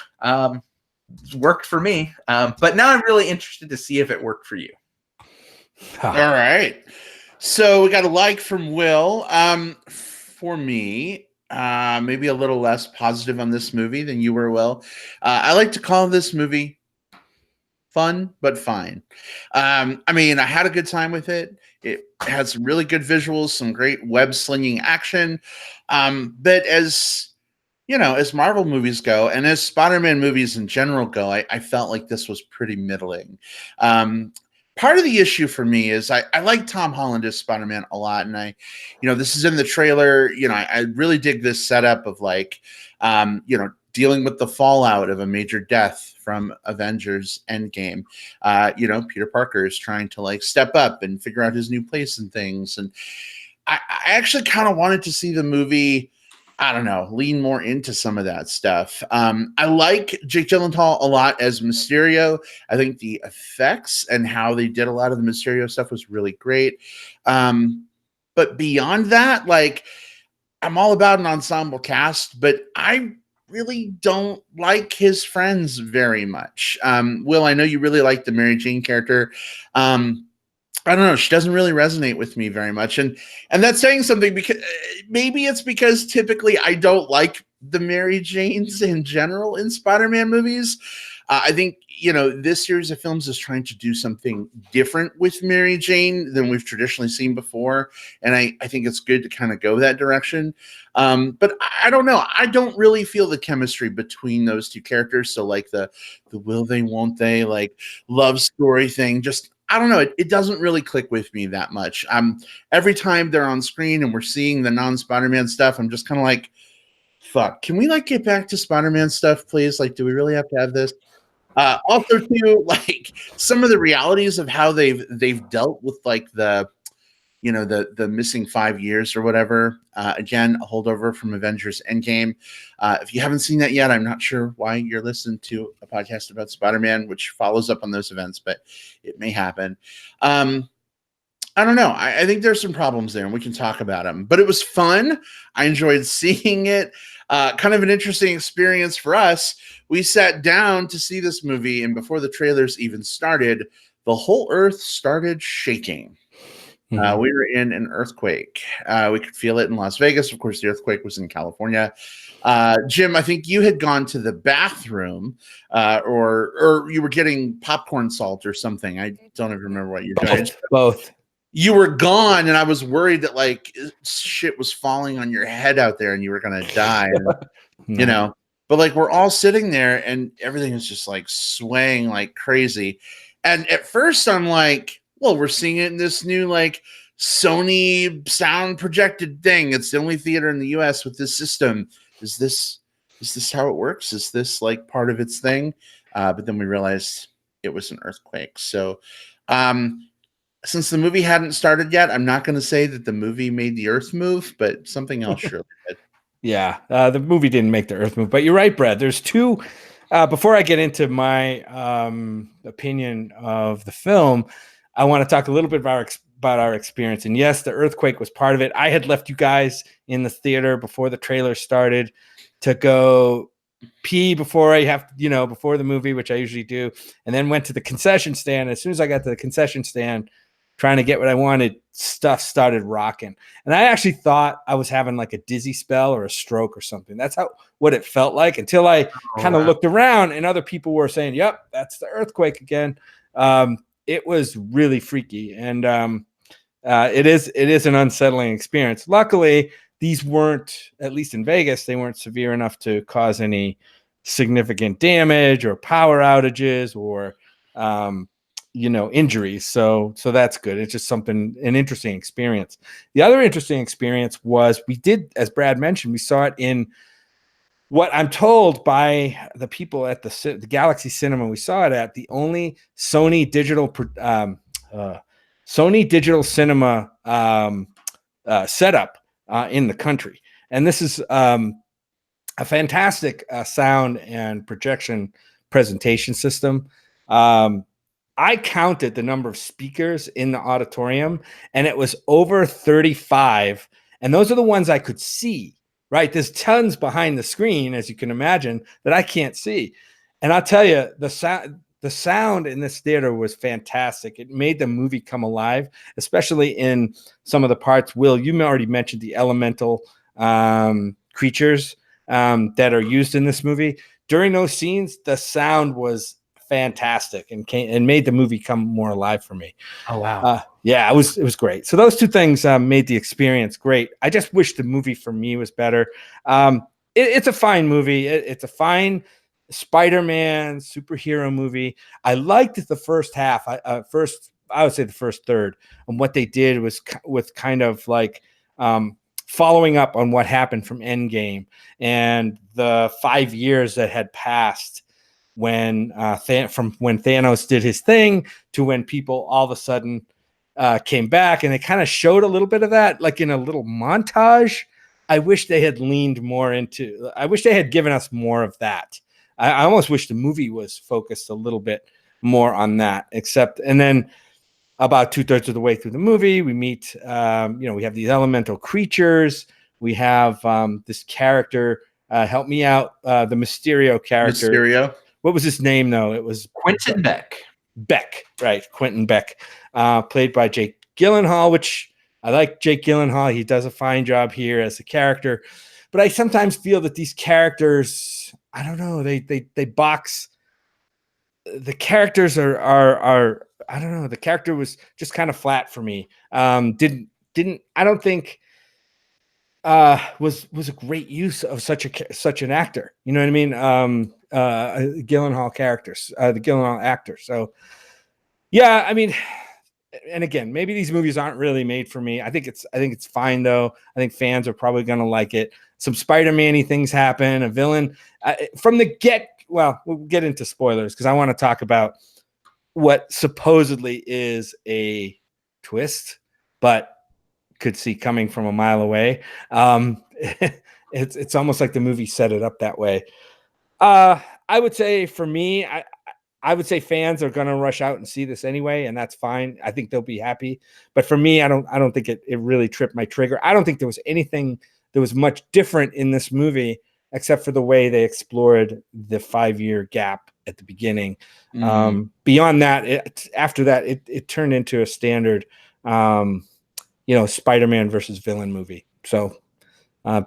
Worked for me. But now I'm really interested to see if it worked for you. All right. So we got a like from Will. For me, maybe a little less positive on this movie than you were, Will. I like to call this movie fun, but fine. I mean, I had a good time with it. It has some really good visuals, some great web slinging action. But as Marvel movies go, and as Spider-Man movies in general go, I felt like this was pretty middling. Part of the issue for me is I like Tom Holland as Spider-Man a lot. And this is in the trailer. I really dig this setup of dealing with the fallout of a major death from Avengers Endgame. Peter Parker is trying to step up and figure out his new place and things. And I actually kind of wanted to see the movie, I don't know, lean more into some of that stuff. I like Jake Gyllenhaal a lot as Mysterio. I think the effects and how they did a lot of the Mysterio stuff was really great. But beyond that, I'm all about an ensemble cast, but I really don't like his friends very much. Will, I know you really like the Mary Jane character. I don't know. She doesn't really resonate with me very much. And that's saying something, because maybe it's because typically I don't like the Mary Janes in general in Spider-Man movies. I think, this series of films is trying to do something different with Mary Jane than we've traditionally seen before. And I think it's good to kind of go that direction. But I don't know. I don't really feel the chemistry between those two characters. So like the will they, won't they, like love story thing, just, I don't know. It doesn't really click with me that much. Every time they're on screen and we're seeing the non-Spider-Man stuff, I'm just kind of like, fuck, can we like get back to Spider-Man stuff, please? Like, do we really have to have this? Also, too, like some of the realities of how they've dealt with like the missing 5 years or whatever. Again, a holdover from Avengers Endgame. If you haven't seen that yet, I'm not sure why you're listening to a podcast about Spider-Man, which follows up on those events, but it may happen. I don't know. I think there's some problems there, and we can talk about them. But it was fun. I enjoyed seeing it. Kind of an interesting experience for us. We sat down to see this movie, and before the trailers even started, the whole earth started shaking. We were in an earthquake. We could feel it in Las Vegas. Of course, the earthquake was in California. Jim, I think you had gone to the bathroom, or you were getting popcorn salt or something. I don't even remember what you're doing. Both. You were gone, and I was worried that like shit was falling on your head out there, and you were gonna die. And, but like we're all sitting there, and everything is just like swaying like crazy. And at first, I'm like, well, we're seeing it in this new like Sony sound projected thing. It's the only theater in the US with this system. Is this how it works? Is this like part of its thing? But then we realized it was an earthquake. So since the movie hadn't started yet, I'm not going to say that the movie made the earth move, but something else surely did. Yeah, the movie didn't make the earth move, but you're right, Brad. There's two. Before I get into my opinion of the film, I want to talk a little bit about our experience. And yes, the earthquake was part of it. I had left you guys in the theater before the trailer started to go pee before before the movie, which I usually do, and then went to the concession stand. As soon as I got to the concession stand, trying to get what I wanted, stuff started rocking. And I actually thought I was having like a dizzy spell or a stroke or something. That's what it felt like until I kind of looked around and other people were saying, yep, that's the earthquake again. It was really freaky. And it is an unsettling experience. Luckily, these weren't, at least in Vegas, they weren't severe enough to cause any significant damage or power outages or injuries. So that's good. It's just an interesting experience. The other interesting experience was we did, as Brad mentioned, we saw it in what I'm told by the people at the Galaxy Cinema we saw it at, the only Sony digital cinema setup in the country. And this is a fantastic sound and projection presentation system. I counted the number of speakers in the auditorium, and it was over 35. And those are the ones I could see, right? There's tons behind the screen, as you can imagine, that I can't see. And I'll tell you, the sound in this theater was fantastic. It made the movie come alive, especially in some of the parts. Will, you already mentioned the elemental creatures that are used in this movie. During those scenes, the sound was fantastic and made the movie come more alive for me. Oh wow! Yeah, it was great. So those two things made the experience great. I just wish the movie for me was better. It's a fine movie. It's a fine Spider-Man superhero movie. I liked the first half. I would say the first third. And what they did was with kind of like following up on what happened from Endgame and the 5 years that had passed when from when Thanos did his thing to when people all of a sudden came back, and they kind of showed a little bit of that, like in a little montage. I wish they had leaned more into. I wish they had given us more of that. I almost wish the movie was focused a little bit more on that. And then about 2/3 of the way through the movie, we meet. We have these elemental creatures. We have this character. Help me out. The Mysterio character. Mysterio. What was his name, though? It was Quentin Beck. Beck, right? Quentin Beck, played by Jake Gyllenhaal, which I like Jake Gyllenhaal. He does a fine job here as a character. But I sometimes feel that these characters, I don't know, they box the characters are I don't know. The character was just kind of flat for me. Didn't I don't think was a great use of such an actor. You know what I mean? Gyllenhaal characters, the Gyllenhaal actor. So yeah, I mean, and again, maybe these movies aren't really made for me. I think it's fine though. I think fans are probably going to like it. Some Spider-Man-y things happen. A villain from the get. Well, we'll get into spoilers because I want to talk about what supposedly is a twist, but could see coming from a mile away. It's almost like the movie set it up that way. I would say for me, I would say fans are going to rush out and see this anyway, and that's fine. I think they'll be happy. But for me, I don't think it really tripped my trigger. I don't think there was anything that was much different in this movie except for the way they explored the 5-year gap at the beginning. Beyond that, after that, it turned into a standard, Spider-Man versus villain movie. So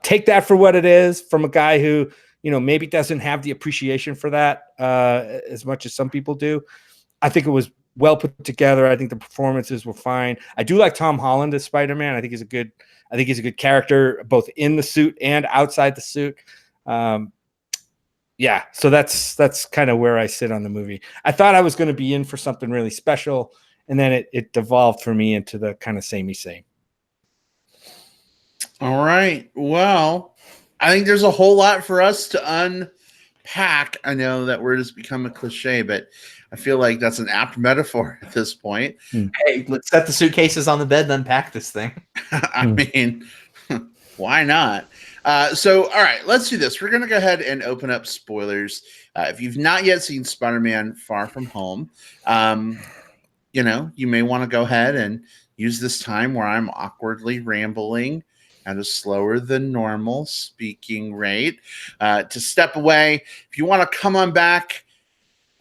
take that for what it is from a guy who, maybe doesn't have the appreciation for that as much as some people do. I think it was well put together. I think the performances were fine. I do like Tom Holland as Spider-Man. I think he's a good character, both in the suit and outside the suit. Yeah, so that's kind of where I sit on the movie. I thought I was going to be in for something really special, and then it devolved for me into the kind of samey same. All right. Well, I think there's a whole lot for us to unpack. I know that word has become a cliche, but I feel like that's an apt metaphor at this point. Hey, let's set the suitcases on the bed and unpack this thing. I mean, why not? So, all right, let's do this. We're going to go ahead and open up spoilers. If you've not yet seen Spider-Man Far From Home, you may want to go ahead and use this time where I'm awkwardly rambling at a slower than normal speaking rate to step away. If you want to come on back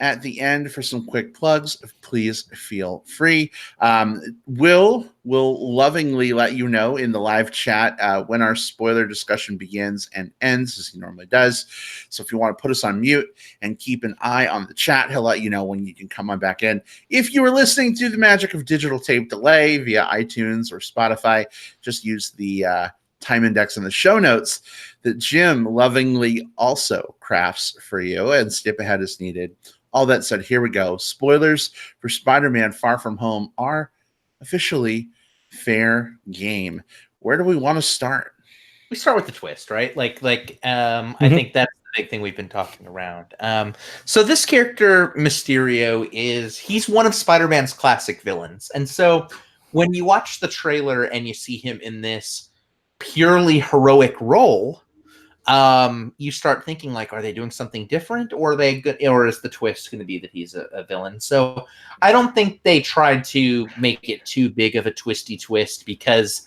at the end for some quick plugs, please feel free. Will lovingly let you know in the live chat when our spoiler discussion begins and ends, as he normally does. So if you want to put us on mute and keep an eye on the chat, he'll let you know when you can come on back in. If you were listening through the magic of digital tape delay via iTunes or Spotify, just use the time index in the show notes that Jim lovingly also crafts for you, and skip ahead as needed. All that said, here we go. Spoilers for Spider-Man Far From Home are officially fair game. Where do we want to start? We start with the twist, right? I think that's the big thing we've been talking around. So this character, Mysterio, he's one of Spider-Man's classic villains. And so when you watch the trailer and you see him in this purely heroic role, you start thinking like, are they doing something different, or is the twist going to be that he's a villain? So I don't think they tried to make it too big of a twisty twist, because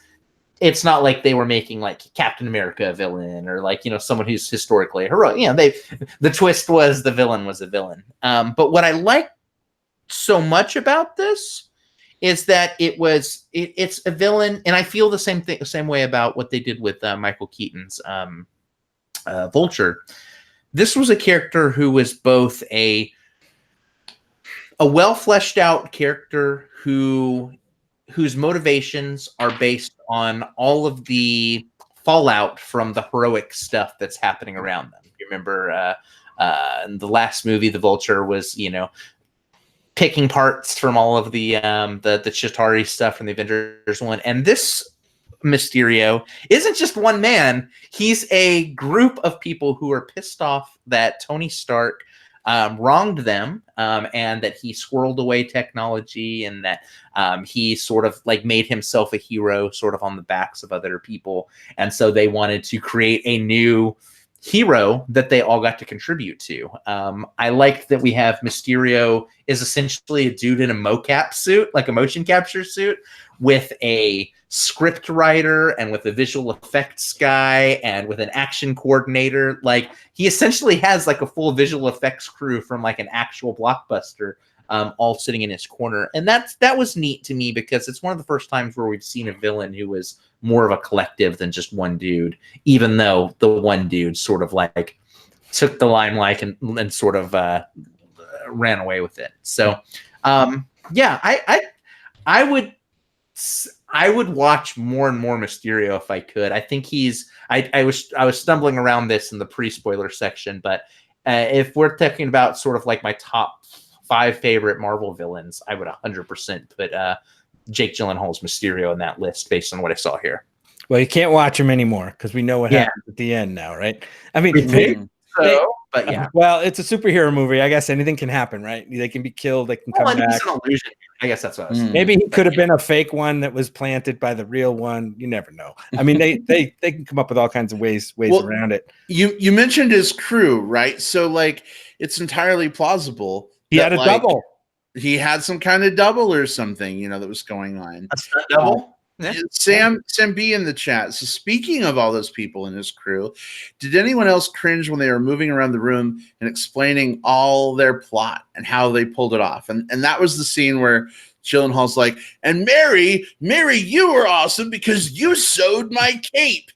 it's not like they were making like Captain America a villain, or like, someone who's historically a hero. The twist was the villain was a villain. But what I like so much about this is that it's a villain, and I feel the same way about what they did with Michael Keaton's Vulture. This was a character who was both a well fleshed out character whose motivations are based on all of the fallout from the heroic stuff that's happening around them. You remember in the last movie, the Vulture was picking parts from all of the Chitauri stuff from the Avengers one, and this Mysterio isn't just one man. He's a group of people who are pissed off that Tony Stark wronged them, and that he squirreled away technology, and that he sort of like made himself a hero sort of on the backs of other people. And so they wanted to create a new hero that they all got to contribute to. I liked that we have Mysterio is essentially a dude in a mocap suit, like a motion capture suit, with a script writer and with a visual effects guy and with an action coordinator. Like, he essentially has like a full visual effects crew from like an actual blockbuster, all sitting in his corner. And that was neat to me, because it's one of the first times where we've seen a villain who was more of a collective than just one dude, even though the one dude sort of like took the limelight and sort of ran away with it. So, yeah, I would watch more and more Mysterio if I could. I think I was stumbling around this in the pre-spoiler section, but if we're talking about sort of like my top 5 favorite Marvel villains, I would 100% put Jake Gyllenhaal's Mysterio in that list based on what I saw here. Well, you can't watch him anymore because we know what happens at the end now, right? I mean, but yeah. Well, it's a superhero movie. I guess anything can happen, right? They can be killed. They can come back. It's an illusion. I guess that's what I was saying. Maybe he could have been a fake one that was planted by the real one. You never know. I mean, they can come up with all kinds of ways around it. You mentioned his crew, right? So like, it's entirely plausible. He had a double. He had some kind of double or something, that was going on. A stunt double. Sam B in the chat. So speaking of all those people in his crew, did anyone else cringe when they were moving around the room and explaining all their plot and how they pulled it off? And that was the scene where Gyllenhaal's like, and Mary, you were awesome because you sewed my cape.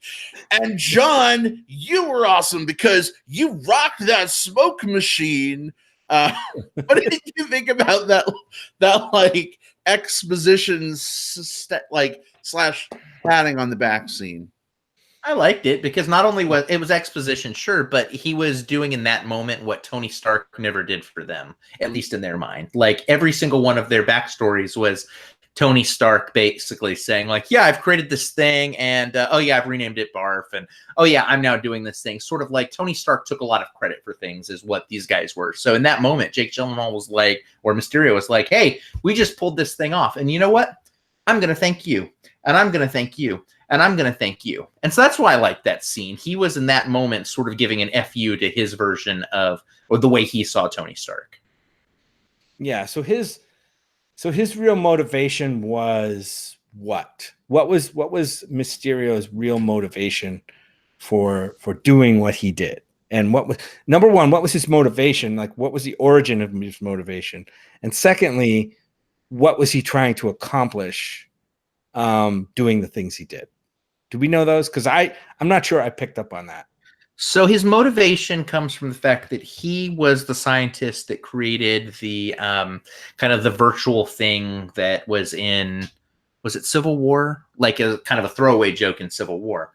And John, you were awesome because you rocked that smoke machine. What did you think about that like exposition slash padding on the back scene? I liked it because not only was it exposition, sure, but he was doing in that moment what Tony Stark never did for them, at least in their mind. Like every single one of their backstories was Tony Stark basically saying like, yeah, I've created this thing and oh yeah, I've renamed it Barf, and oh yeah, I'm now doing this thing. Sort of like Tony Stark took a lot of credit for things is what these guys were. So in that moment, Jake Gyllenhaal was like, or Mysterio was like, hey, we just pulled this thing off. And you know what? I'm going to thank you. And I'm going to thank you. And I'm going to thank you. And so that's why I like that scene. He was in that moment sort of giving an FU to his version of, or the way he saw Tony Stark. Yeah. So his real motivation was what? What was Mysterio's real motivation for doing what he did? And what was, number one, what was his motivation? Like, what was the origin of his motivation? And secondly, what was he trying to accomplish doing the things he did? Do we know those? Because I'm not sure I picked up on that. So his motivation comes from the fact that he was the scientist that created the kind of the virtual thing that was in, was it Civil War? Like a kind of a throwaway joke in Civil War.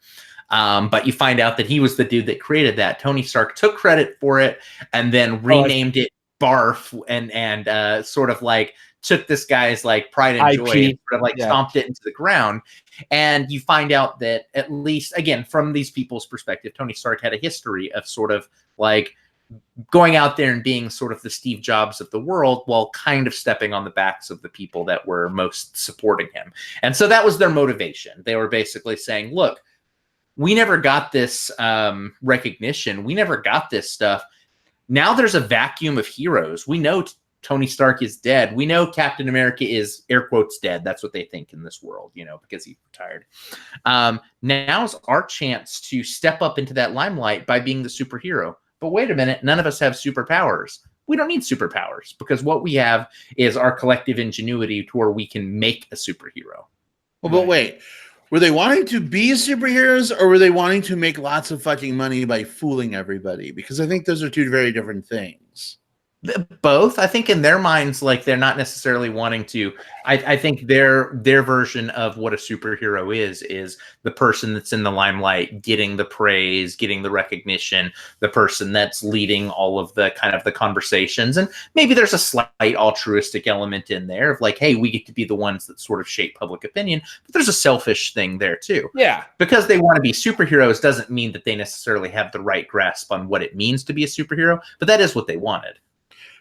But you find out that he was the dude that created that. Tony Stark took credit for it and then renamed it Barf and sort of like took this guy's like pride and joy and sort of like stomped it into the ground. And you find out that, at least again, from these people's perspective, Tony Stark had a history of sort of like going out there and being sort of the Steve Jobs of the world while kind of stepping on the backs of the people that were most supporting him. And so that was their motivation. They were basically saying, look, we never got this recognition. We never got this stuff. Now there's a vacuum of heroes. We know Tony Stark is dead. We know Captain America is, air quotes, dead. That's what they think in this world, because he retired. Now's our chance to step up into that limelight by being the superhero. But wait a minute, none of us have superpowers. We don't need superpowers because what we have is our collective ingenuity to where we can make a superhero. Well, but wait, were they wanting to be superheroes or were they wanting to make lots of fucking money by fooling everybody? Because I think those are two very different things. Both. I think in their minds, like they're not necessarily wanting to. I think their version of what a superhero is the person that's in the limelight, getting the praise, getting the recognition, the person that's leading all of the kind of the conversations. And maybe there's a slight altruistic element in there of like, hey, we get to be the ones that sort of shape public opinion. But there's a selfish thing there too. Yeah. Because they want to be superheroes doesn't mean that they necessarily have the right grasp on what it means to be a superhero. But that is what they wanted.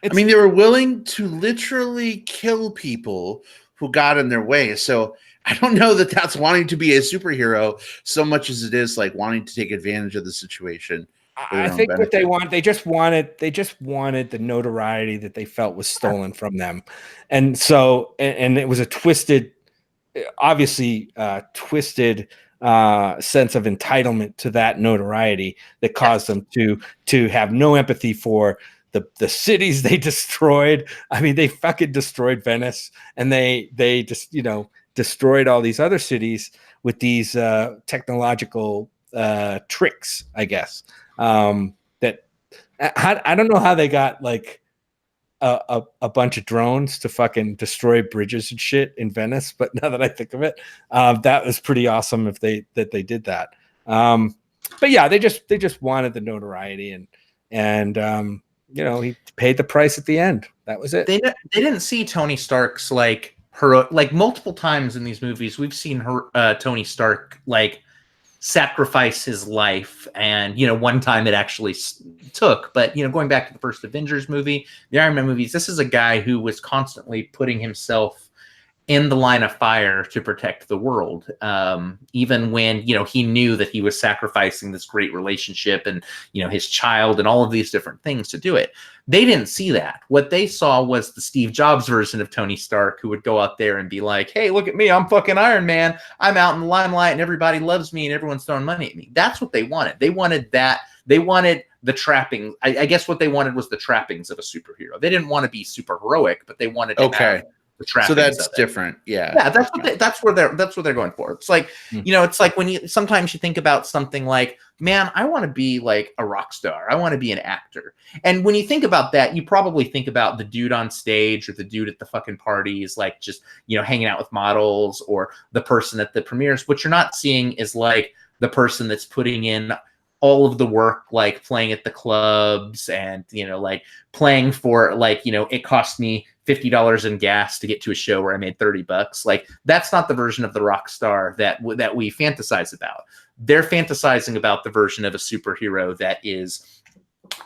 I mean, they were willing to literally kill people who got in their way. So I don't know that that's wanting to be a superhero so much as it is like wanting to take advantage of the situation. I think what they want, they just wanted the notoriety that they felt was stolen from them. And so, and it was a twisted sense of entitlement to that notoriety that caused them to have no empathy for the cities they destroyed. I mean, they fucking destroyed Venice, and they just destroyed all these other cities with these technological tricks, I guess. That I don't know how they got like a bunch of drones to fucking destroy bridges and shit in Venice. But now that I think of it, that was pretty awesome if they did that. But yeah, they just wanted the notoriety, and he paid the price at the end. That was it. They didn't see Tony Stark's like her like multiple times in these movies. We've seen her Tony Stark like sacrifice his life, and one time it actually took. But going back to the first Avengers movie, the Iron Man movies, this is a guy who was constantly putting himself in the line of fire to protect the world, even when he knew that he was sacrificing this great relationship and his child and all of these different things to do it. They didn't see that. What they saw was the Steve Jobs version of Tony Stark, who would go out there and be like, hey, look at me, I'm fucking Iron Man, I'm out in the limelight and everybody loves me and everyone's throwing money at me. That's what they wanted. They wanted that. They wanted the trappings. I guess what they wanted was the trappings of a superhero. They didn't want to be super heroic, but they wanted to have so that's different. Yeah, that's what they're going for. It's like it's like when you sometimes you think about something like, man, I want to be like a rock star, I want to be an actor. And when you think about that, you probably think about the dude on stage or the dude at the fucking parties, like just hanging out with models, or the person at the premieres. What you're not seeing is like the person that's putting in all of the work, like playing at the clubs and like playing for like it cost me $50 in gas to get to a show where I made $30. Like that's not the version of the rock star that we fantasize about. They're fantasizing about the version of a superhero that is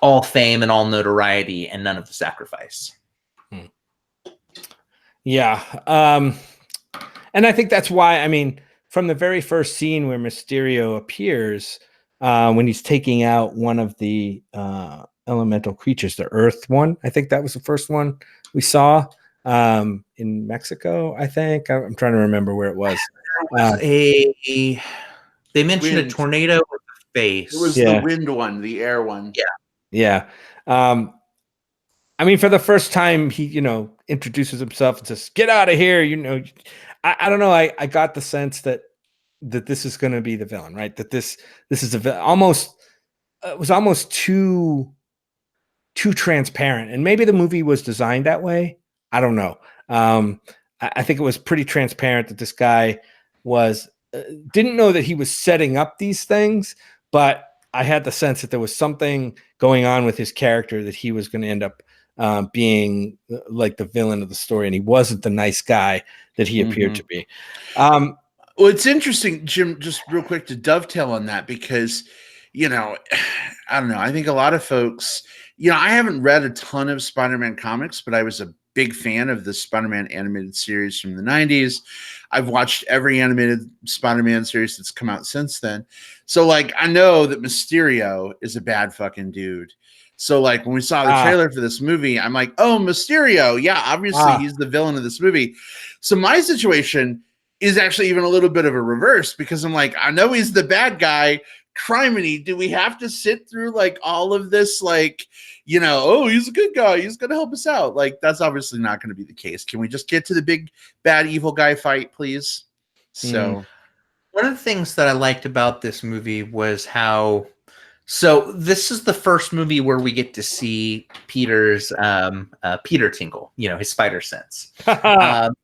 all fame and all notoriety and none of the sacrifice. Yeah. And I think that's why, I mean, from the very first scene where Mysterio appears, when he's taking out one of the elemental creatures, the Earth one, I think that was the first one we saw in Mexico, I think. I'm trying to remember where it was. They mentioned wind. A tornado with a face. It was the wind one, the air one. Yeah. I mean, for the first time, he, introduces himself and says, get out of here. I don't know. I got the sense that this is going to be the villain, right? That this is it was almost too transparent, and maybe the movie was designed that way. I don't know. I think it was pretty transparent that this guy was didn't know that he was setting up these things, but I had the sense that there was something going on with his character, that he was going to end up being like the villain of the story, and he wasn't the nice guy that he appeared to be. Well, it's interesting, Jim, just real quick to dovetail on that, because, I don't know. I think a lot of folks, I haven't read a ton of Spider-Man comics, but I was a big fan of the Spider-Man animated series from the 90s. I've watched every animated Spider-Man series that's come out since then. So, like, I know that Mysterio is a bad fucking dude. So, like, when we saw the trailer for this movie, I'm like, oh, Mysterio. Yeah, obviously he's the villain of this movie. So my situation is actually even a little bit of a reverse, because I'm like, I know he's the bad guy. Criminy, do we have to sit through like all of this? Like, oh, he's a good guy, he's going to help us out. Like, that's obviously not going to be the case. Can we just get to the big bad evil guy fight, please? So one of the things that I liked about this movie was how, so this is the first movie where we get to see Peter's Peter Tingle, his spider sense. And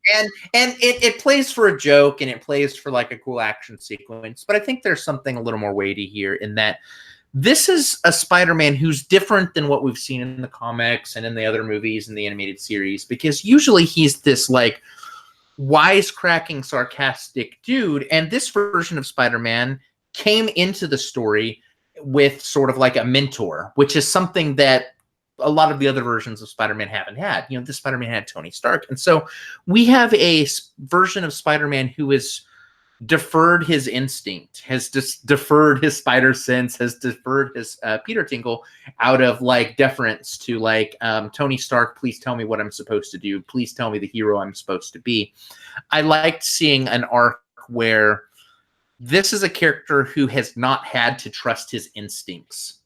it plays for a joke, and it plays for like a cool action sequence. But I think there's something a little more weighty here, in that this is a Spider-Man who's different than what we've seen in the comics and in the other movies and the animated series, because usually he's this like wisecracking, sarcastic dude. And this version of Spider-Man came into the story with sort of like a mentor, which is something that a lot of the other versions of Spider-Man haven't had. This Spider-Man had Tony Stark. And so we have a version of Spider-Man who has deferred his instinct, has just deferred his spider sense, has deferred his Peter Tingle out of like deference to like, Tony Stark, please tell me what I'm supposed to do. Please tell me the hero I'm supposed to be. I liked seeing an arc where this is a character who has not had to trust his instincts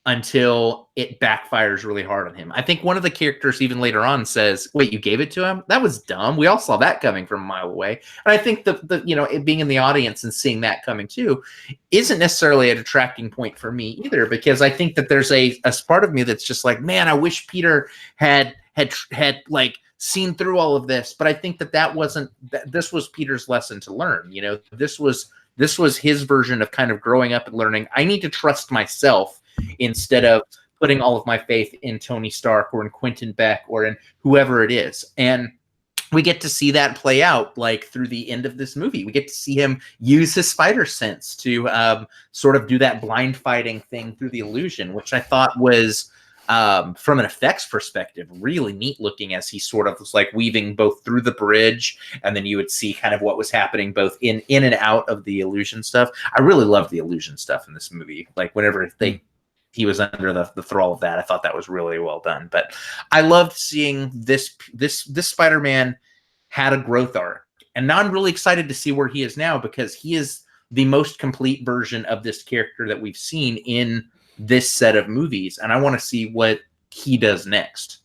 until it backfires really hard on him. I think one of the characters even later on says, wait, you gave it to him? That was dumb. We all saw that coming from a mile away. And I think it being in the audience and seeing that coming too isn't necessarily a detracting point for me either, because I think that there's a part of me that's just like, man, I wish Peter had had like seen through all of this. But I think that wasn't this was Peter's lesson to learn. You know, this was his version of kind of growing up and learning. I need to trust myself instead of putting all of my faith in Tony Stark or in Quentin Beck or in whoever it is. And we get to see that play out like through the end of this movie. We get to see him use his spider sense to sort of do that blind fighting thing through the illusion, which I thought was, from an effects perspective, really neat looking, as he sort of was like weaving both through the bridge, and then you would see kind of what was happening both in and out of the illusion stuff. I really loved the illusion stuff in this movie. Like whenever he was under the thrall of that, I thought that was really well done. But I loved seeing this Spider-Man had a growth arc, and now I'm really excited to see where he is now, because he is the most complete version of this character that we've seen in this set of movies, and I want to see what he does next.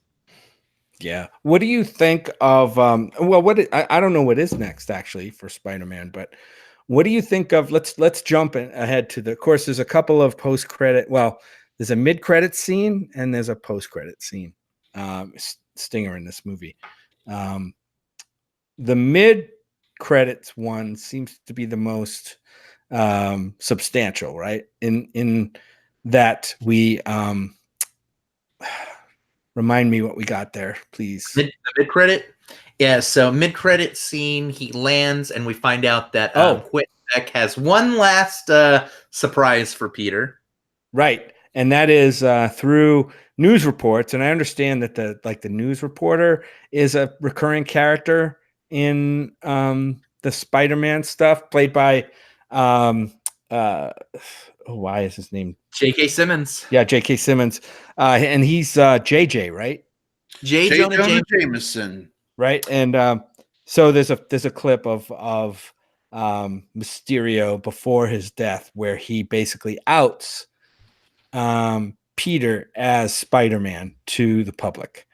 Yeah. What do you think of I don't know what is next actually for Spider-Man, but what do you think of let's jump ahead to of course there's a couple of post-credit, there's a mid-credit scene and there's a post-credit scene stinger in this movie. The mid-credits one seems to be the most substantial, right? In that we remind me what we got there, please. The mid-credit? Yeah, so mid-credit scene, he lands and we find out that Quentin Beck has one last surprise for Peter. Right. And that is through news reports. And I understand that the news reporter is a recurring character in the Spider-Man stuff, played by why is his name? J.K. Simmons. Yeah, J.K. Simmons. And he's JJ, right? J. Jonah Jameson. Right. And so there's a clip of Mysterio before his death where he basically outs Peter as Spider-Man to the public.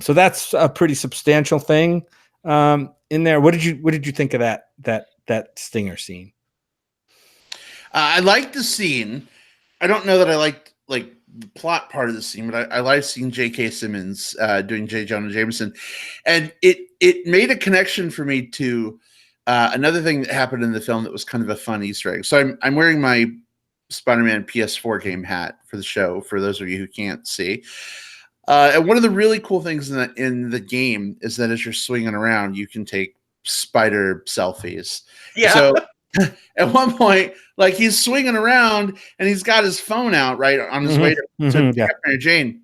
So that's a pretty substantial thing in there. What did you think of that stinger scene? I liked the scene. I don't know that I liked the plot part of the scene, but I liked seeing J.K. Simmons doing J. Jonah Jameson, and it made a connection for me to another thing that happened in the film that was kind of a fun Easter egg. So I'm wearing my Spider-Man PS4 game hat for the show, for those of you who can't see. And one of the really cool things in the game is that as you're swinging around, you can take spider selfies. Yeah. So at one point, like he's swinging around and he's got his phone out right on his way to Mary Jane.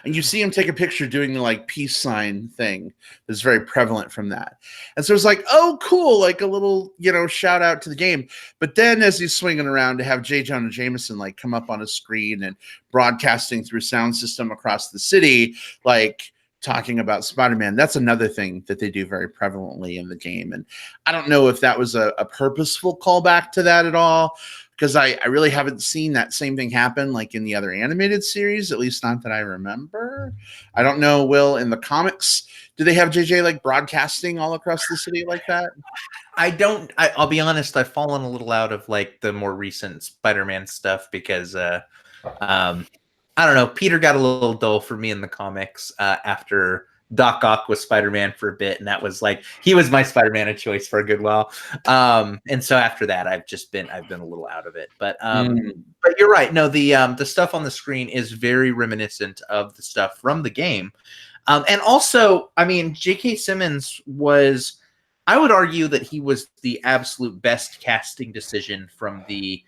And you see him take a picture doing the like peace sign thing that's very prevalent from that. And so it's like, oh, cool, like a little, shout out to the game. But then as he's swinging around, to have J. Jonah Jameson like come up on a screen and broadcasting through sound system across the city, like talking about Spider-Man, that's another thing that they do very prevalently in the game. And I don't know if that was a purposeful callback to that at all, because I really haven't seen that same thing happen like in the other animated series, at least not that I remember. I don't know, Will, in the comics, do they have JJ like broadcasting all across the city like that? I'll be honest, I've fallen a little out of like the more recent Spider-Man stuff because I don't know, Peter got a little dull for me in the comics after Doc Ock was Spider-Man for a bit, and that was like he was my Spider-Man of choice for a good while. And so after that, I've been a little out of it. But you're right. No, the stuff on the screen is very reminiscent of the stuff from the game. And also, I mean, J.K. Simmons was, I would argue that he was the absolute best casting decision from the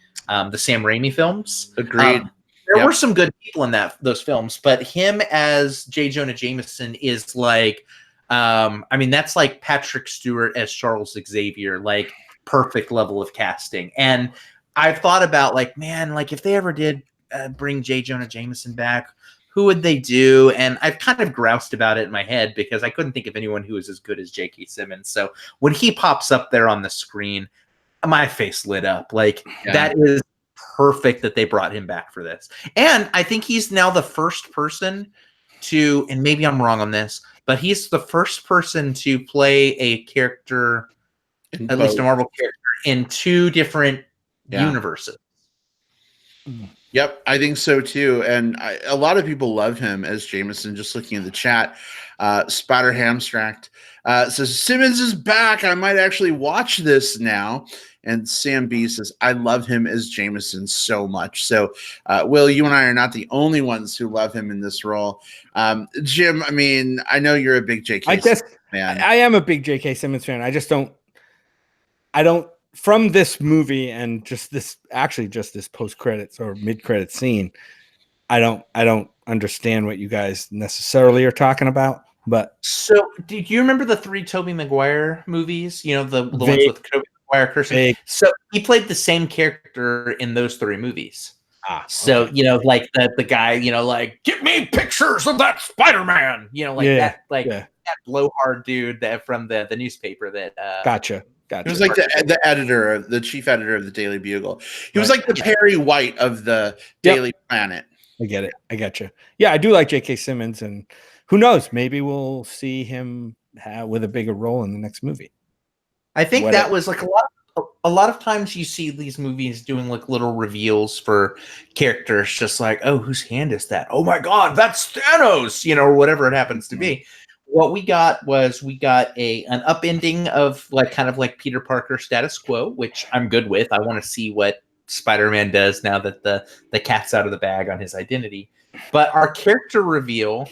Sam Raimi films. Agreed. There were some good people in those films, but him as J. Jonah Jameson is like, I mean, that's like Patrick Stewart as Charles Xavier, like perfect level of casting. And I've thought about like, man, like if they ever did bring J. Jonah Jameson back, who would they do? And I've kind of groused about it in my head because I couldn't think of anyone who was as good as J.K. Simmons. So when he pops up there on the screen, my face lit up. Like that is perfect that they brought him back for this. And I think he's now the first person to, and maybe I'm wrong on this, but he's the first person to play a character, at least a Marvel character, in two different universes. Yep, I think so too. And a lot of people love him as Jameson. Just looking at the chat, Spider Hamstracked says Simmons is back. I might actually watch this now. And Sam B says I love him as Jameson so much. So, Will, you and I are not the only ones who love him in this role. Jim, I mean, I know you're a big J.K. I guess fan. I am a big J.K. Simmons fan. I just don't. I don't. From this movie and just this post credits or mid credits scene, I don't understand what you guys necessarily are talking about. But so, do you remember the 3 Tobey Maguire movies? You know, the ones with Tobey Maguire cursing. So he played the same character in those 3 movies. So okay. you know, like the guy, you know, like give me pictures of that Spider-Man. You know, like that blowhard dude that from the newspaper that. Gotcha. He was like the editor, the chief editor of the Daily Bugle. He was like the Perry White of the Daily Planet. I get it. I gotcha. Yeah, I do like J.K. Simmons, and who knows? Maybe we'll see him with a bigger role in the next movie. I think that was like a lot of times you see these movies doing like little reveals for characters, just like, oh, whose hand is that? Oh my God, that's Thanos, you know, or whatever it happens to be. What we got was an upending of like kind of like Peter Parker status quo, which I'm good with. I want to see what Spider-Man does now that the cat's out of the bag on his identity. But our character reveal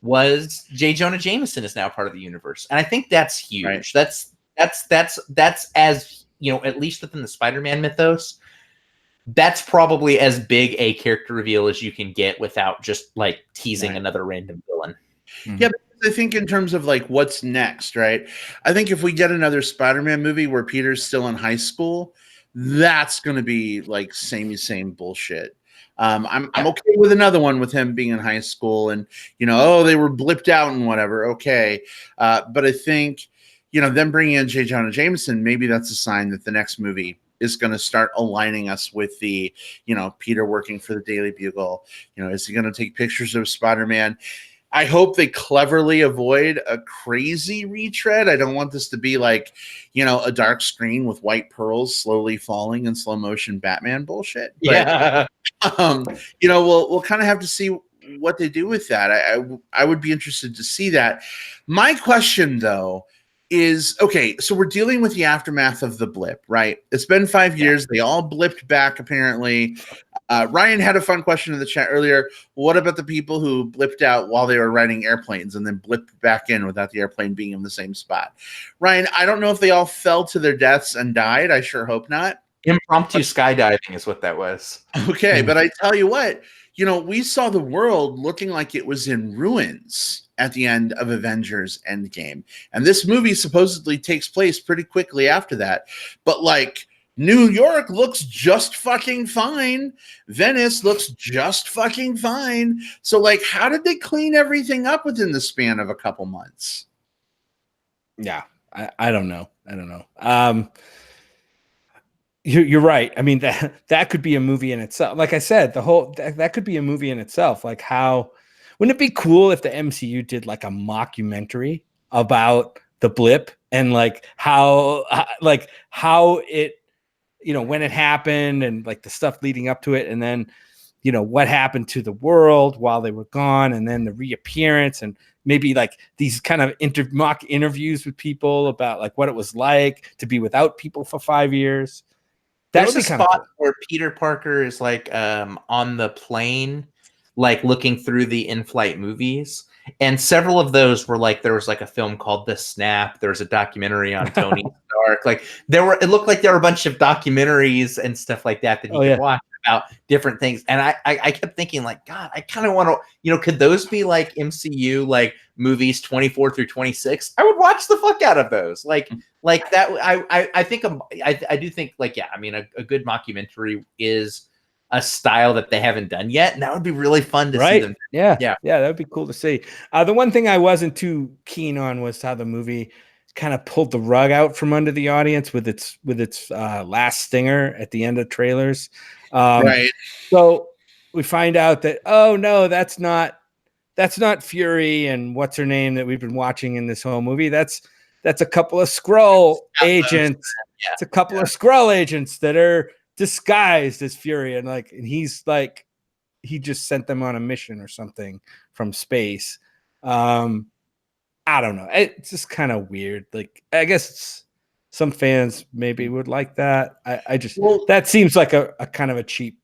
was J. Jonah Jameson is now part of the universe, and I think that's huge. Right. That's as, you know, at least within the Spider-Man mythos, that's probably as big a character reveal as you can get without just like teasing another random villain. Yeah, I think in terms of like what's next, right? I think if we get another Spider-Man movie where Peter's still in high school, that's going to be like same bullshit. I'm okay with another one with him being in high school and, you know, oh, they were blipped out and whatever. Okay. But I think, you know, them bringing in J. Jonah Jameson, maybe that's a sign that the next movie is going to start aligning us with the, you know, Peter working for the Daily Bugle. You know, is he going to take pictures of Spider-Man? I hope they cleverly avoid a crazy retread. I don't want this to be like, you know, a dark screen with white pearls slowly falling in slow motion Batman bullshit. But, you know, we'll kind of have to see what they do with that. I would be interested to see that. My question, though, is, okay, so we're dealing with the aftermath of the blip, right? It's been 5 years. They all blipped back, apparently. Ryan had a fun question in the chat earlier. What about the people who blipped out while they were riding airplanes and then blipped back in without the airplane being in the same spot? Ryan, I don't know if they all fell to their deaths and died. I sure hope not. Impromptu skydiving is what that was. Okay, but I tell you what, you know, we saw the world looking like it was in ruins at the end of Avengers Endgame. And this movie supposedly takes place pretty quickly after that. But like, New York looks just fucking fine. Venice looks just fucking fine. So, like, how did they clean everything up within the span of a couple months? Yeah, I don't know. I don't know. You're right. I mean, that could be a movie in itself. Like I said, that could be a movie in itself. Like, how wouldn't it be cool if the MCU did like a mockumentary about the blip and like how it, you know, when it happened and like the stuff leading up to it, and then, you know, what happened to the world while they were gone, and then the reappearance, and maybe like these kind of mock interviews with people about like what it was like to be without people for 5 years. There's a spot where Peter Parker is like on the plane, like looking through the in-flight movies. And several of those were like, there was like a film called The Snap. There was a documentary on Tony Stark. Like it looked like there were a bunch of documentaries and stuff like that you could watch about different things. And I kept thinking like, God, I kind of want to, you know, could those be like MCU, like movies 24 through 26? I would watch the fuck out of those. Like that. I think, I do think like, yeah, I mean, a good mockumentary is a style that they haven't done yet, and that would be really fun to see them. Yeah, that would be cool to see. The one thing I wasn't too keen on was how the movie kind of pulled the rug out from under the audience with its last stinger at the end of trailers. Right. So we find out that, oh no, that's not Fury and what's her name that we've been watching in this whole movie. That's a couple of Skrull agents. It's a couple of Skrull agents that are disguised as Fury, and he's like, he just sent them on a mission or something from space. I don't know. It's just kind of weird. Like, I guess some fans maybe would like that. I just, that seems like a kind of a cheap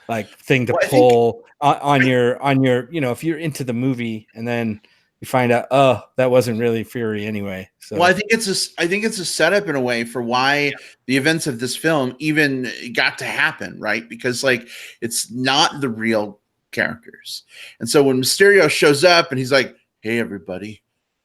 like thing to pull on your, if you're into the movie and then you find out, oh, that wasn't really Fury anyway. So I think it's a setup in a way for why the events of this film even got to happen, right? Because like it's not the real characters. And so when Mysterio shows up and he's like, "Hey everybody,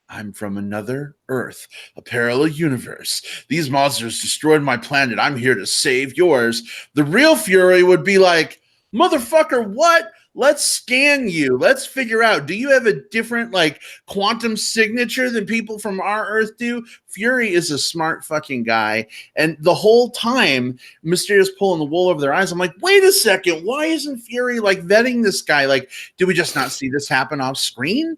I'm from another Earth, a parallel universe. These monsters destroyed my planet. I'm here to save yours." The real Fury would be like, "Motherfucker, what? Let's scan you. Let's figure out, do you have a different like quantum signature than people from our Earth do?" Fury is a smart fucking guy. And the whole time Mysterio's pulling the wool over their eyes, I'm like, wait a second, why isn't Fury like vetting this guy? Like, did we just not see this happen off screen?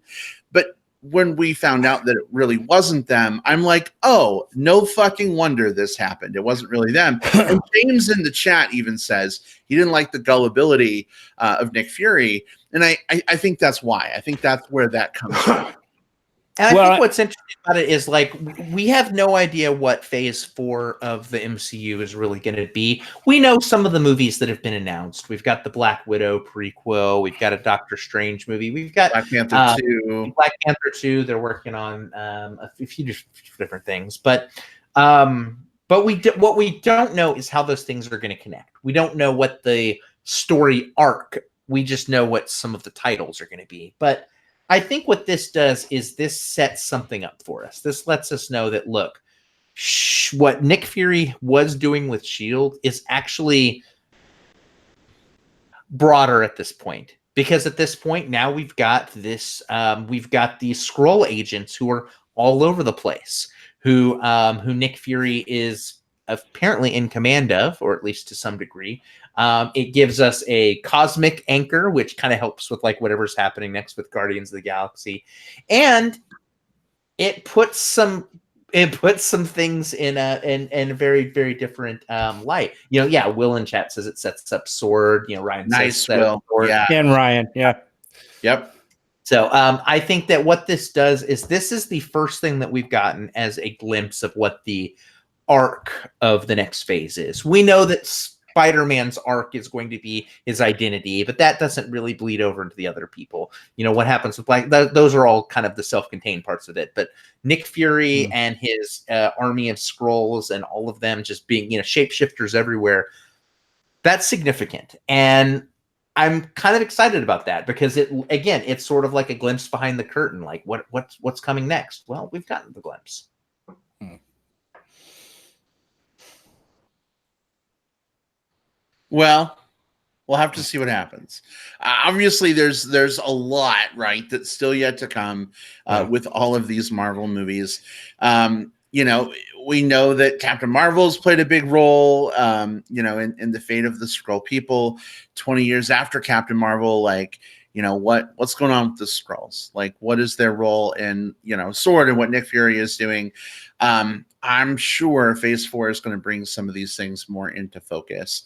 But when we found out that it really wasn't them, I'm like, oh, no fucking wonder this happened. It wasn't really them. And James in the chat even says he didn't like the gullibility of Nick Fury. And I think that's why. I think that's where that comes from. And I think what's interesting about it is like we have no idea what Phase 4 of the MCU is really going to be. We know some of the movies that have been announced. We've got the Black Widow prequel. We've got a Doctor Strange movie. We've got Black Panther 2. Black Panther 2. They're working on a few different things, but what we don't know is how those things are going to connect. We don't know what the story arc. We just know what some of the titles are going to be, but I think what this does is this sets something up for us. This lets us know that, look, what Nick Fury was doing with S.H.I.E.L.D. is actually broader at this point. Because at this point, now we've got this, we've got these Skrull agents who are all over the place, who Nick Fury is apparently in command of, or at least to some degree. It gives us a cosmic anchor, which kind of helps with like whatever's happening next with Guardians of the Galaxy, and it puts some things in a very, very different light. Will in chat says it sets up Sword. Ryan nice, says Will. Yeah, and Ryan, yeah, yep. So I think that what this does is this is the first thing that we've gotten as a glimpse of what the arc of the next phase is. We know that Spider-Man's arc is going to be his identity, but that doesn't really bleed over into the other people. What happens with those are all kind of the self-contained parts of it. But Nick Fury and his army of Skrulls and all of them just being, shapeshifters everywhere, that's significant. And I'm kind of excited about that because it's sort of like a glimpse behind the curtain. Like what's coming next? Well, we've gotten the glimpse. Well, we'll have to see what happens. Obviously, there's a lot, right, that's still yet to come with all of these Marvel movies. We know that Captain Marvel's played a big role, in the fate of the Skrull people. 20 years after Captain Marvel, what's going on with the Skrulls? Like, what is their role in, Sword and what Nick Fury is doing? I'm sure Phase 4 is going to bring some of these things more into focus.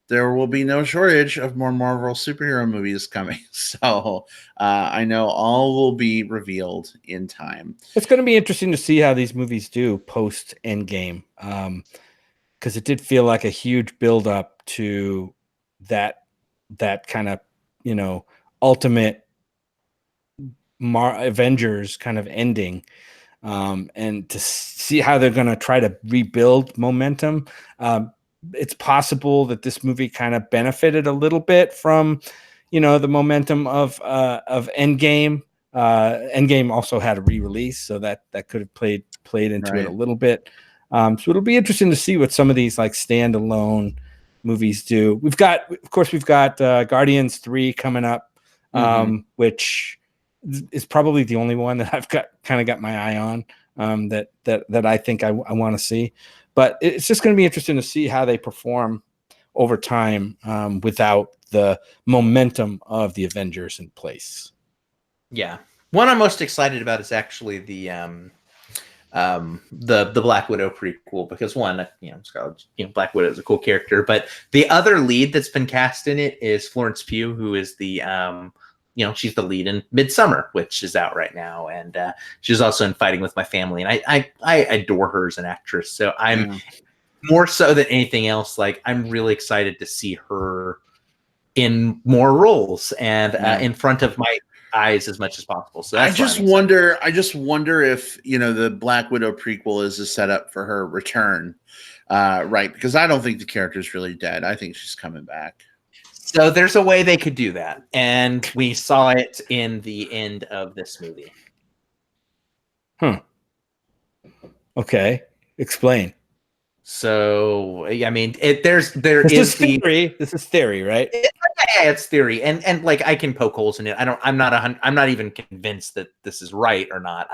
There will be no shortage of more Marvel superhero movies coming. So I know all will be revealed in time. It's going to be interesting to see how these movies do post Endgame. Because it did feel like a huge build up to that kind of, ultimate Avengers kind of ending. And to see how they're going to try to rebuild momentum. It's possible that this movie kind of benefited a little bit from, the momentum of Endgame. Endgame also had a re-release, so that could have played into it a little bit. So it'll be interesting to see what some of these like standalone movies do. We've got Guardians 3 coming up, which is probably the only one that I've got my eye on that I think I want to see. But it's just going to be interesting to see how they perform over time without the momentum of the Avengers in place. Yeah. One I'm most excited about is actually the the Black Widow prequel, because one, Scarlet, Black Widow is a cool character, but the other lead that's been cast in it is Florence Pugh, who is the she's the lead in Midsummer, which is out right now, and she's also in Fighting with My Family, and I adore her as an actress. So I'm more so than anything else, like I'm really excited to see her in more roles and in front of my eyes as much as possible. So that's I just wonder if the Black Widow prequel is a setup for her return, right? Because I don't think the character's really dead. I think she's coming back. So there's a way they could do that, and we saw it in the end of this movie. Okay, explain. So I mean, this is theory, right? It's theory, and like I can poke holes in it. I'm not even convinced that this is right or not.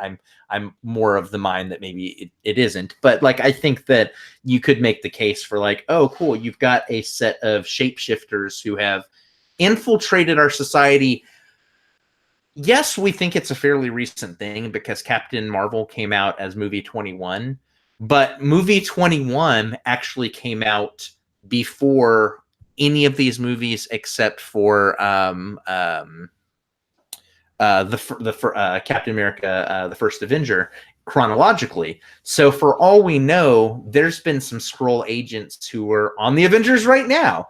I'm more of the mind that maybe it isn't. But like I think that you could make the case for like, oh, cool, you've got a set of shapeshifters who have infiltrated our society. Yes, we think it's a fairly recent thing because Captain Marvel came out as movie 21. But movie 21 actually came out before any of these movies, except for Captain America, the First Avenger, chronologically. So for all we know, there's been some Skrull agents who are on the Avengers right now,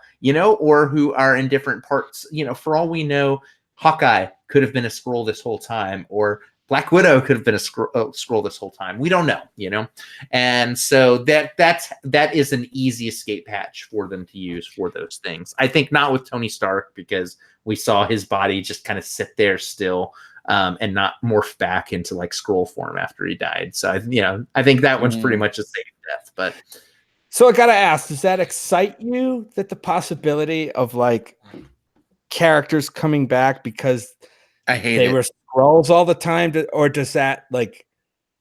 or who are in different parts. For all we know, Hawkeye could have been a Skrull this whole time, or Black Widow could have been a Skrull this whole time. We don't know, and so that is an easy escape hatch for them to use for those things. I think not with Tony Stark, because we saw his body just kind of sit there still and not morph back into like Skrull form after he died. So I think that one's pretty much a safe death. But so I gotta ask, does that excite you, that the possibility of like characters coming back because they were Skrulls all the time, or does that like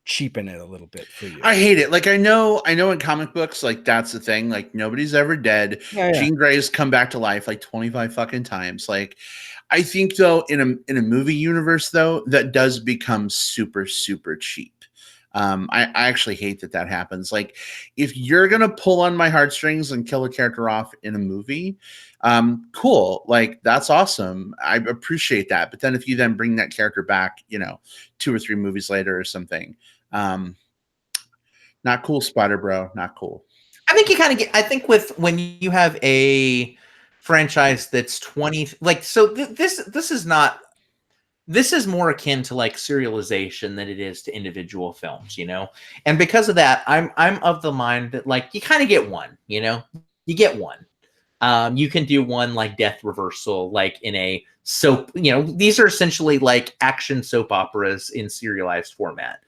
cheapen it a little bit for you? I hate it. Like I know in comic books, like that's the thing. Like nobody's ever dead. Jean Grey's come back to life like 25 fucking times. Like I think though in a movie universe though, that does become super, super cheap. I actually hate that happens. Like if you're gonna pull on my heartstrings and kill a character off in a movie, cool, like that's awesome, I appreciate that. But then if you then bring that character back 2 or 3 movies later or something, not cool, Spider Bro, not cool. I think you kind of get, I think with when you have a franchise that's 20, like, so this is more akin to like serialization than it is to individual films, and because of that, I'm of the mind that like you kind of get one, you get one. You can do one like Death Reversal, like in a soap. These are essentially like action soap operas in serialized format.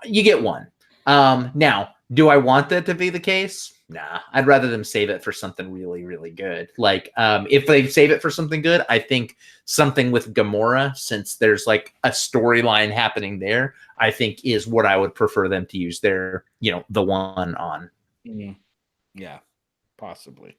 You get one. Now, do I want that to be the case? Nah, I'd rather them save it for something really, really good. Like, if they save it for something good, I think something with Gamora, since there's like a storyline happening there, I think is what I would prefer them to use their, the one on. Yeah, possibly.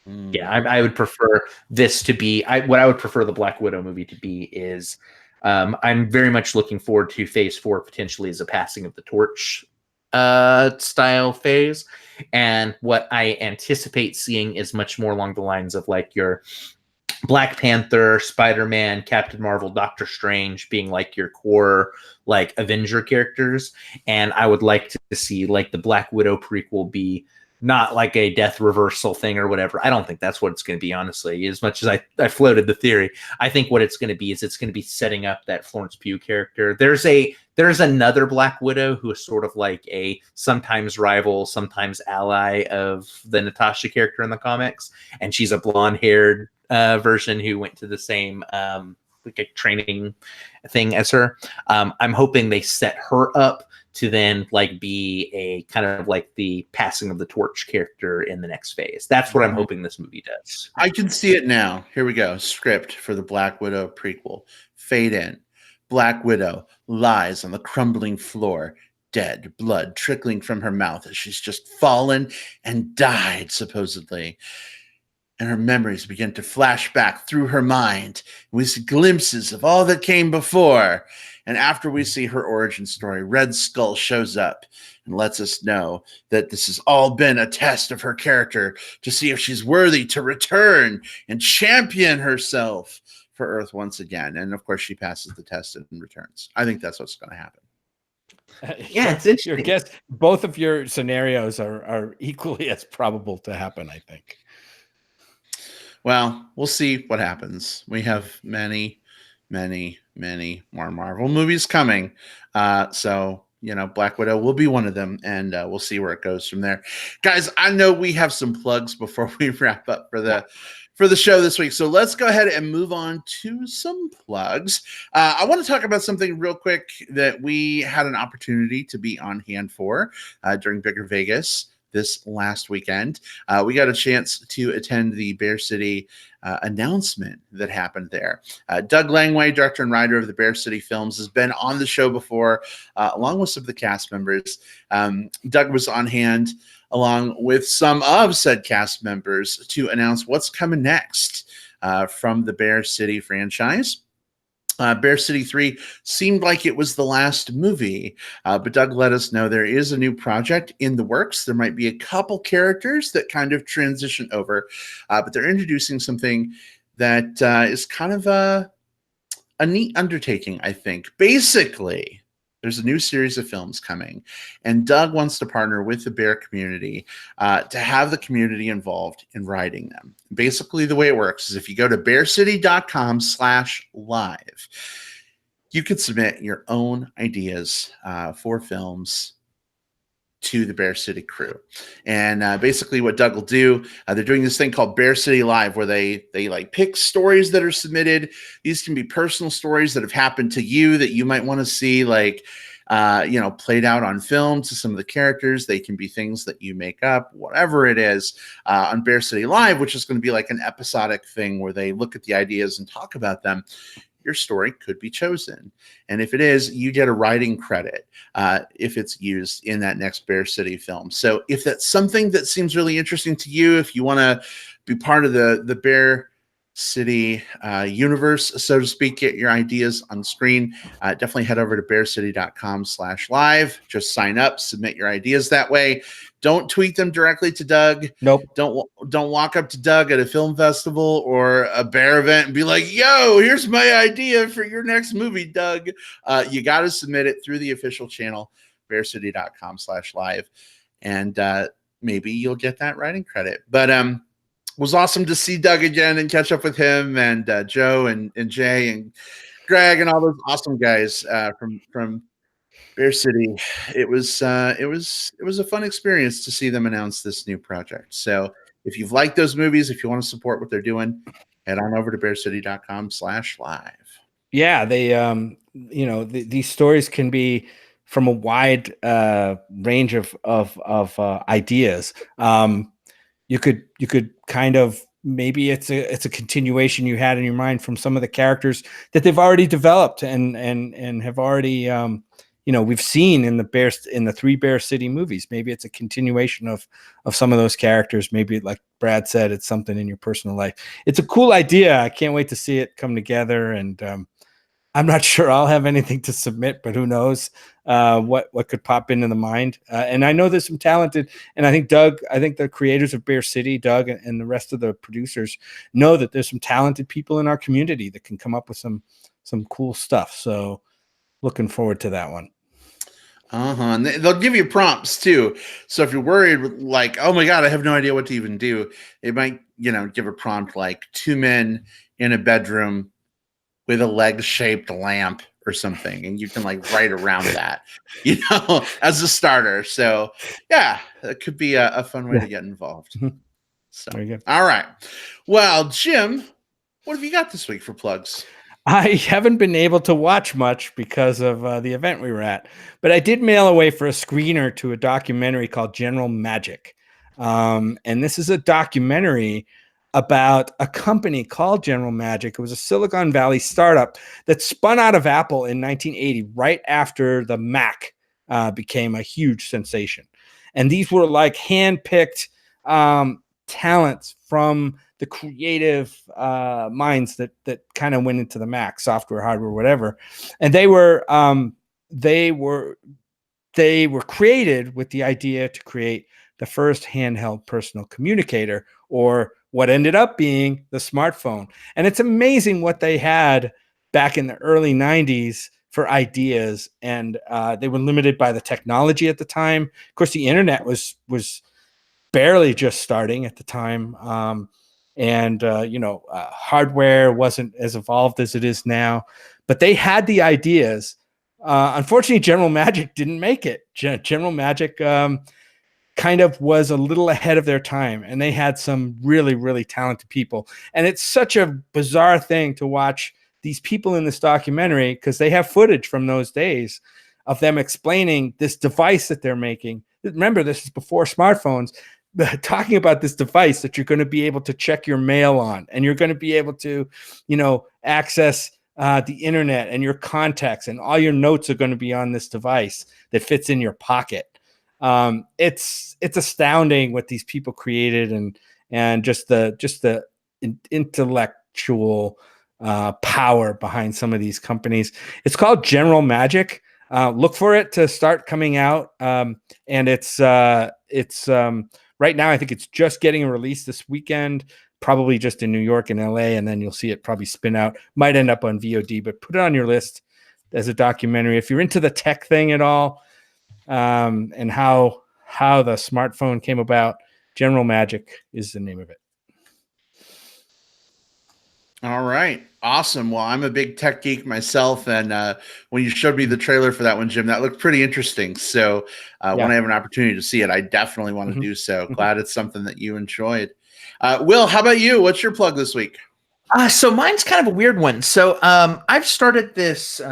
Yeah, I would prefer this to be, what I would prefer the Black Widow movie to be is, I'm very much looking forward to Phase 4 potentially as a passing of the torch style phase, and what I anticipate seeing is much more along the lines of like your Black Panther, Spider-Man, Captain Marvel, Doctor Strange being like your core like Avenger characters, and I would like to see like the Black Widow prequel be not like a Death Reversal thing or whatever. I don't think that's what it's going to be, honestly. As much as I floated the theory, I think what it's going to be is it's going to be setting up that Florence Pugh character. There's another Black Widow who is sort of like a sometimes rival, sometimes ally of the Natasha character in the comics, and she's a blonde-haired version who went to the same like a training thing as her. I'm hoping they set her up to then like be a kind of like the passing of the torch character in the next phase. That's what I'm hoping this movie does. I can see it now. Here we go. Script for the Black Widow prequel. Fade in. Black Widow lies on the crumbling floor, dead, blood trickling from her mouth as she's just fallen and died, supposedly. And her memories begin to flash back through her mind. We see glimpses of all that came before. And after we see her origin story, Red Skull shows up and lets us know that this has all been a test of her character to see if she's worthy to return and champion herself for Earth once again. And of course, she passes the test and returns. I think that's what's going to happen. Yeah, it's interesting. Your guess, both of your scenarios are equally as probable to happen, I think. Well, we'll see what happens. We have many more Marvel movies coming. So, Black Widow will be one of them, and we'll see where it goes from there. Guys, I know we have some plugs before we wrap up for the show this week. So let's go ahead and move on to some plugs. I want to talk about something real quick that we had an opportunity to be on hand for during Bigger Vegas this last weekend. We got a chance to attend the Bear City announcement that happened there. Doug Langway, director and writer of the Bear City films, has been on the show before, along with some of the cast members. Doug was on hand along with some of said cast members to announce what's coming next from the Bear City franchise. Bear City 3 seemed like it was the last movie, but Doug let us know there is a new project in the works. There might be a couple characters that kind of transition over, but they're introducing something that is kind of a neat undertaking, I think. Basically, there's a new series of films coming, and Doug wants to partner with the Bear community to have the community involved in writing them. Basically, the way it works is if you go to bearcity.com/live, you can submit your own ideas for films to the Bear City crew. And basically what Doug will do, they're doing this thing called Bear City Live, where they like pick stories that are submitted. These can be personal stories that have happened to you that you might want to see played out on film to some of the characters. They can be things that you make up, whatever it is, on Bear City Live, which is going to be like an episodic thing where they look at the ideas and talk about them. Your story could be chosen. And if it is, you get a writing credit if it's used in that next Bear City film. So if that's something that seems really interesting to you, if you want to be part of the Bear City universe, so to speak, get your ideas on screen, definitely head over to bearcity.com/live. Just sign up, submit your ideas that way. Don't tweet them directly to Doug. Nope. Don't walk up to Doug at a film festival or a Bear event and be like, yo, here's my idea for your next movie, Doug. You got to submit it through the official channel, bearcity.com/live. And maybe you'll get that writing credit. But it was awesome to see Doug again and catch up with him and Joe and Jay and Greg and all those awesome guys from Bear City. It was a fun experience to see them announce this new project. So if you've liked those movies, if you want to support what they're doing, head on over to bearcity.com/live. Yeah, they these stories can be from a wide range of ideas. You could kind of, maybe it's a continuation you had in your mind from some of the characters that they've already developed and have already we've seen in the 3 Bear City movies. Maybe it's a continuation of some of those characters. Maybe, like Brad said, it's something in your personal life. It's a cool idea. I can't wait to see it come together. And I'm not sure I'll have anything to submit, but who knows what could pop into the mind. And I know there's some talented, and I think the creators of Bear City, Doug, and the rest of the producers know that there's some talented people in our community that can come up with some cool stuff. So looking forward to that one. And they'll give you prompts too. So if you're worried, like, oh my God, I have no idea what to even do, they might, give a prompt like 2 men in a bedroom with a leg-shaped lamp or something, and you can like write around that, as a starter. So yeah, that could be a fun way to get involved. So very good. All right. Well, Jim, what have you got this week for plugs? I haven't been able to watch much because of the event we were at, but I did mail away for a screener to a documentary called General Magic. And this is a documentary about a company called General Magic. It was a Silicon Valley startup that spun out of Apple in 1980, right after the Mac became a huge sensation. And these were like hand-picked talents from the creative minds that kind of went into the Mac, software, hardware, whatever, and they were created with the idea to create the first handheld personal communicator, or what ended up being the smartphone. And it's amazing what they had back in the early 90s for ideas, and they were limited by the technology at the time. Of course, the internet was barely just starting at the time, and hardware wasn't as evolved as it is now. But they had the ideas. Unfortunately, General Magic didn't make it. General Magic kind of was a little ahead of their time, and they had some really, really talented people. And it's such a bizarre thing to watch these people in this documentary, because they have footage from those days of them explaining this device that they're making. Remember, this is before smartphones. Talking about this device that you're going to be able to check your mail on, and you're going to be able to, access the internet and your contacts, and all your notes are going to be on this device that fits in your pocket. It's astounding what these people created, and just the intellectual power behind some of these companies. It's called General Magic. Look for it to start coming out, and it's right now, I think it's just getting a release this weekend, probably just in New York and LA, and then you'll see it probably spin out. Might end up on VOD, but put it on your list as a documentary. If you're into the tech thing at all, and how the smartphone came about, General Magic is the name of it. All right. Awesome. Well, I'm a big tech geek myself, and when you showed me the trailer for that one, Jim, that looked pretty interesting. So when I have an opportunity to see it, I definitely want to do so. Glad it's something that you enjoyed. Will, how about you? What's your plug this week? So mine's kind of a weird one. So I've started this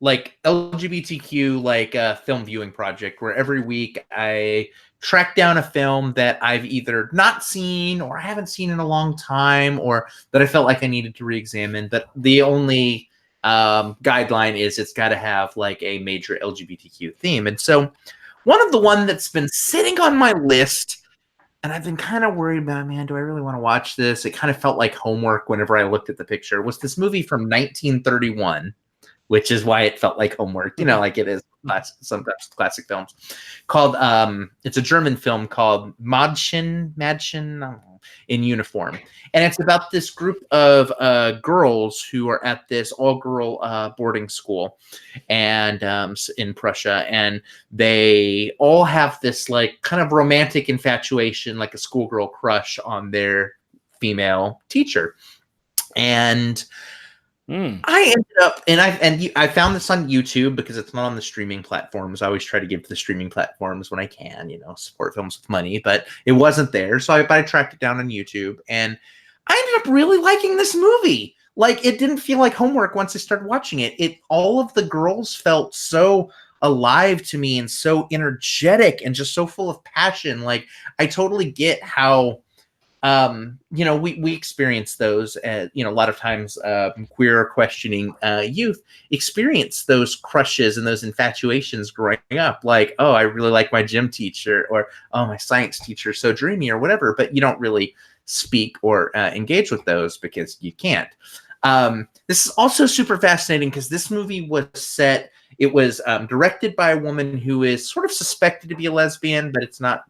like LGBTQ film viewing project where every week I track down a film that I've either not seen or haven't seen in a long time, or that I felt like I needed to re-examine. But the only guideline is it's got to have like a major LGBTQ theme. And so one that's been sitting on my list, and I've been kind of worried about, man, do I really want to watch this? It kind of felt like homework whenever I looked at the picture, was this movie from 1931. Which is why it felt like homework, like it is sometimes classic films. Called it's a German film called Madchen in Uniform, and it's about this group of girls who are at this all-girl boarding school, and in Prussia, and they all have this like kind of romantic infatuation, like a schoolgirl crush on their female teacher, and I ended up, and I found this on YouTube because it's not on the streaming platforms. I always try to give to the streaming platforms when I can, support films with money, but it wasn't there. So I tracked it down on YouTube, and I ended up really liking this movie. Like, it didn't feel like homework once I started watching it. All of the girls felt so alive to me and so energetic and just so full of passion. Like, I totally get how we experience those, a lot of times queer questioning youth experience those crushes and those infatuations growing up. Like, oh, I really like my gym teacher, or, oh, my science teacher is so dreamy, or whatever, but you don't really speak or engage with those because you can't. This is also super fascinating because this movie was directed by a woman who is sort of suspected to be a lesbian, but it's not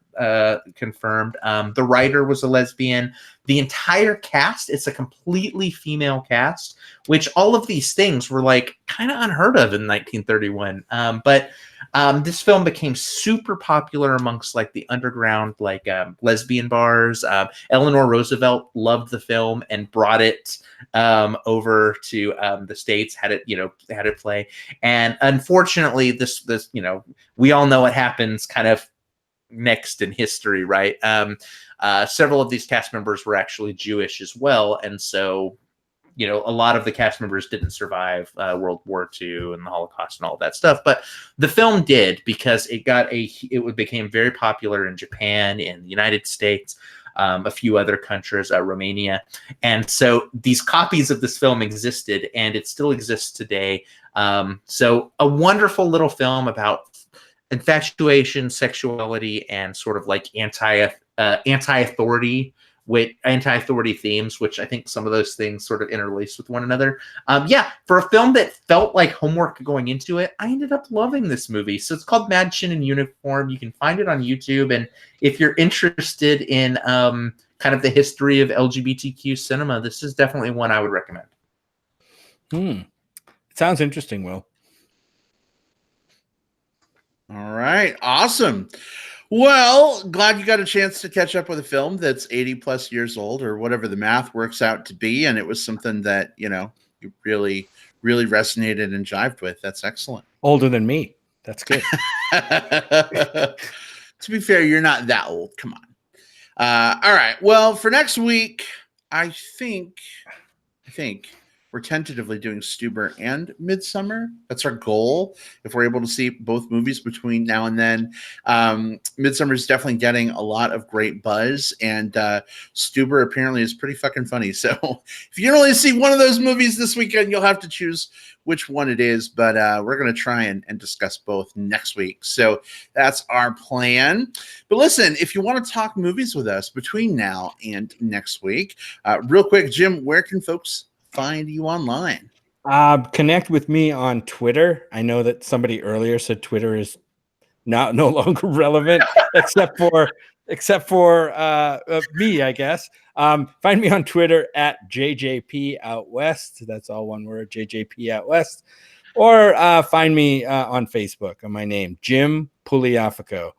confirmed. The writer was a lesbian. The entire cast, it's a completely female cast, which all of these things were like kind of unheard of in 1931. But this film became super popular amongst like the underground, like lesbian bars. Eleanor Roosevelt loved the film and brought it over to the States, had it play. And unfortunately, this we all know what happens kind of next in history, right? Several of these cast members were actually Jewish as well, and so a lot of the cast members didn't survive World War II and the Holocaust and all of that stuff. But the film did, because it became very popular in Japan, in the United States, a few other countries, Romania, and so these copies of this film existed, and it still exists today. So a wonderful little film about infatuation, sexuality, and sort of like anti-authority with anti-authority themes, which I think some of those things sort of interlace with one another. Yeah, for a film that felt like homework going into it, I ended up loving this movie. So it's called Mad Chin in Uniform. You can find it on YouTube, and if you're interested in kind of the history of LGBTQ cinema, this is definitely one I would recommend. It sounds interesting, Will. All right, awesome. Well, glad you got a chance to catch up with a film that's 80 plus years old, or whatever the math works out to be, and it was something that you really resonated and jived with. That's excellent. Older than me. That's good. To be fair, you're not that old. Come on. All right. Well, for next week, I think we're tentatively doing Stuber and Midsummer. That's our goal. If we're able to see both movies between now and then, Midsummer is definitely getting a lot of great buzz, and Stuber apparently is pretty fucking funny. So if you can only see one of those movies this weekend, you'll have to choose which one it is. But we're going to try and discuss both next week. So that's our plan. But listen, if you want to talk movies with us between now and next week, real quick, Jim, where can folks find you online? Connect with me on Twitter. I know that somebody earlier said Twitter is no longer relevant, except for me, I guess. Find me on Twitter at JJP Out West. That's all one word, JJP Out West. Or find me on Facebook on my name, Jim Pugliafico.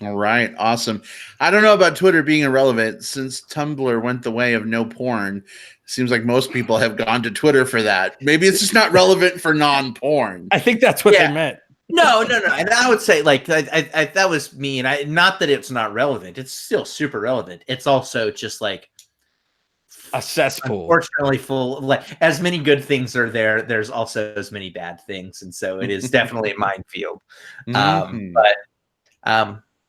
All right, awesome. I don't know about Twitter being irrelevant since Tumblr went the way of no porn. Seems like most people have gone to Twitter for that. Maybe it's just not relevant for non-porn. I think that's what they meant. No. And I would say, like, I that was me. And not that it's not relevant. It's still super relevant. It's also just like a cesspool. Unfortunately, full. Like, as many good things are there, there's also as many bad things, and so it is definitely a minefield.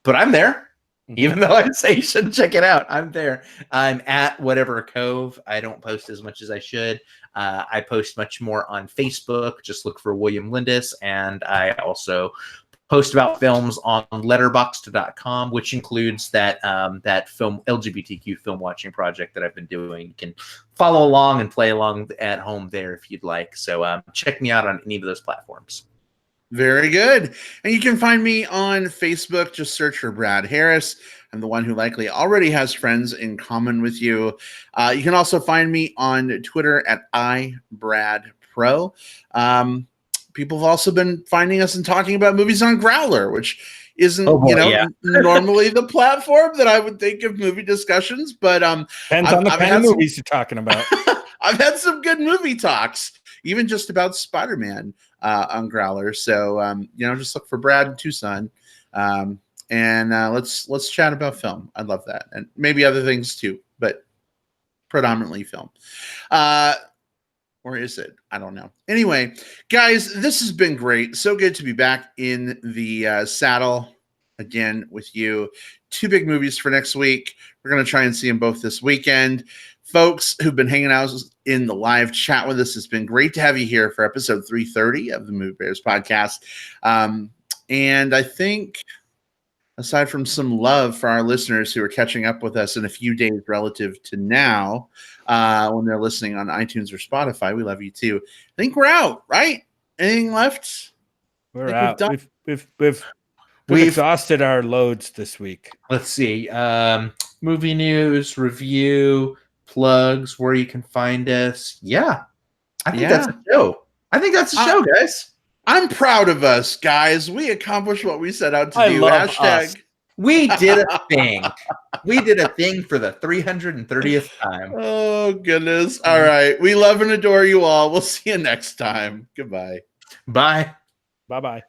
But I'm there. Even though I say you shouldn't check it out, I'm there. I'm at whatever cove. I don't post as much as I should. I post much more on Facebook. Just look for William Lindis. And I also post about films on letterboxd.com, which includes that film LGBTQ film watching project that I've been doing. You can follow along and play along at home there if you'd like. So check me out on any of those platforms. Very good. And you can find me on Facebook. Just search for Brad Harris. I'm the one who likely already has friends in common with you. You can also find me on Twitter at iBradPro. People have also been finding us and talking about movies on Growler, which isn't normally the platform that I would think of movie discussions. But depends on the kind of movies you're talking about. I've had some good movie talks, even just about Spider-Man on Growler. So just look for Brad in Tucson, and let's chat about film. I'd love that, and maybe other things too, but predominantly film. Or is it? I don't know. Anyway, guys, this has been great. So good to be back in the saddle again with you. 2 big movies for next week. We're going to try and see them both this weekend. Folks who've been hanging out in the live chat with us, it's been great to have you here for episode 330 of the Movie Bears podcast. And I think, aside from some love for our listeners who are catching up with us in a few days relative to now, when they're listening on iTunes or Spotify, we love you too. I think we're out, right? Anything left? We're out. We've exhausted our loads this week. Let's see. Movie news, review, plugs, where you can find us. Yeah. I think that's a show. I think that's a show, guys. I'm proud of us, guys. We accomplished what we set out to do. Us. We did a thing. We did a thing for the 330th time. Oh, goodness. All right. We love and adore you all. We'll see you next time. Goodbye. Bye. Bye-bye.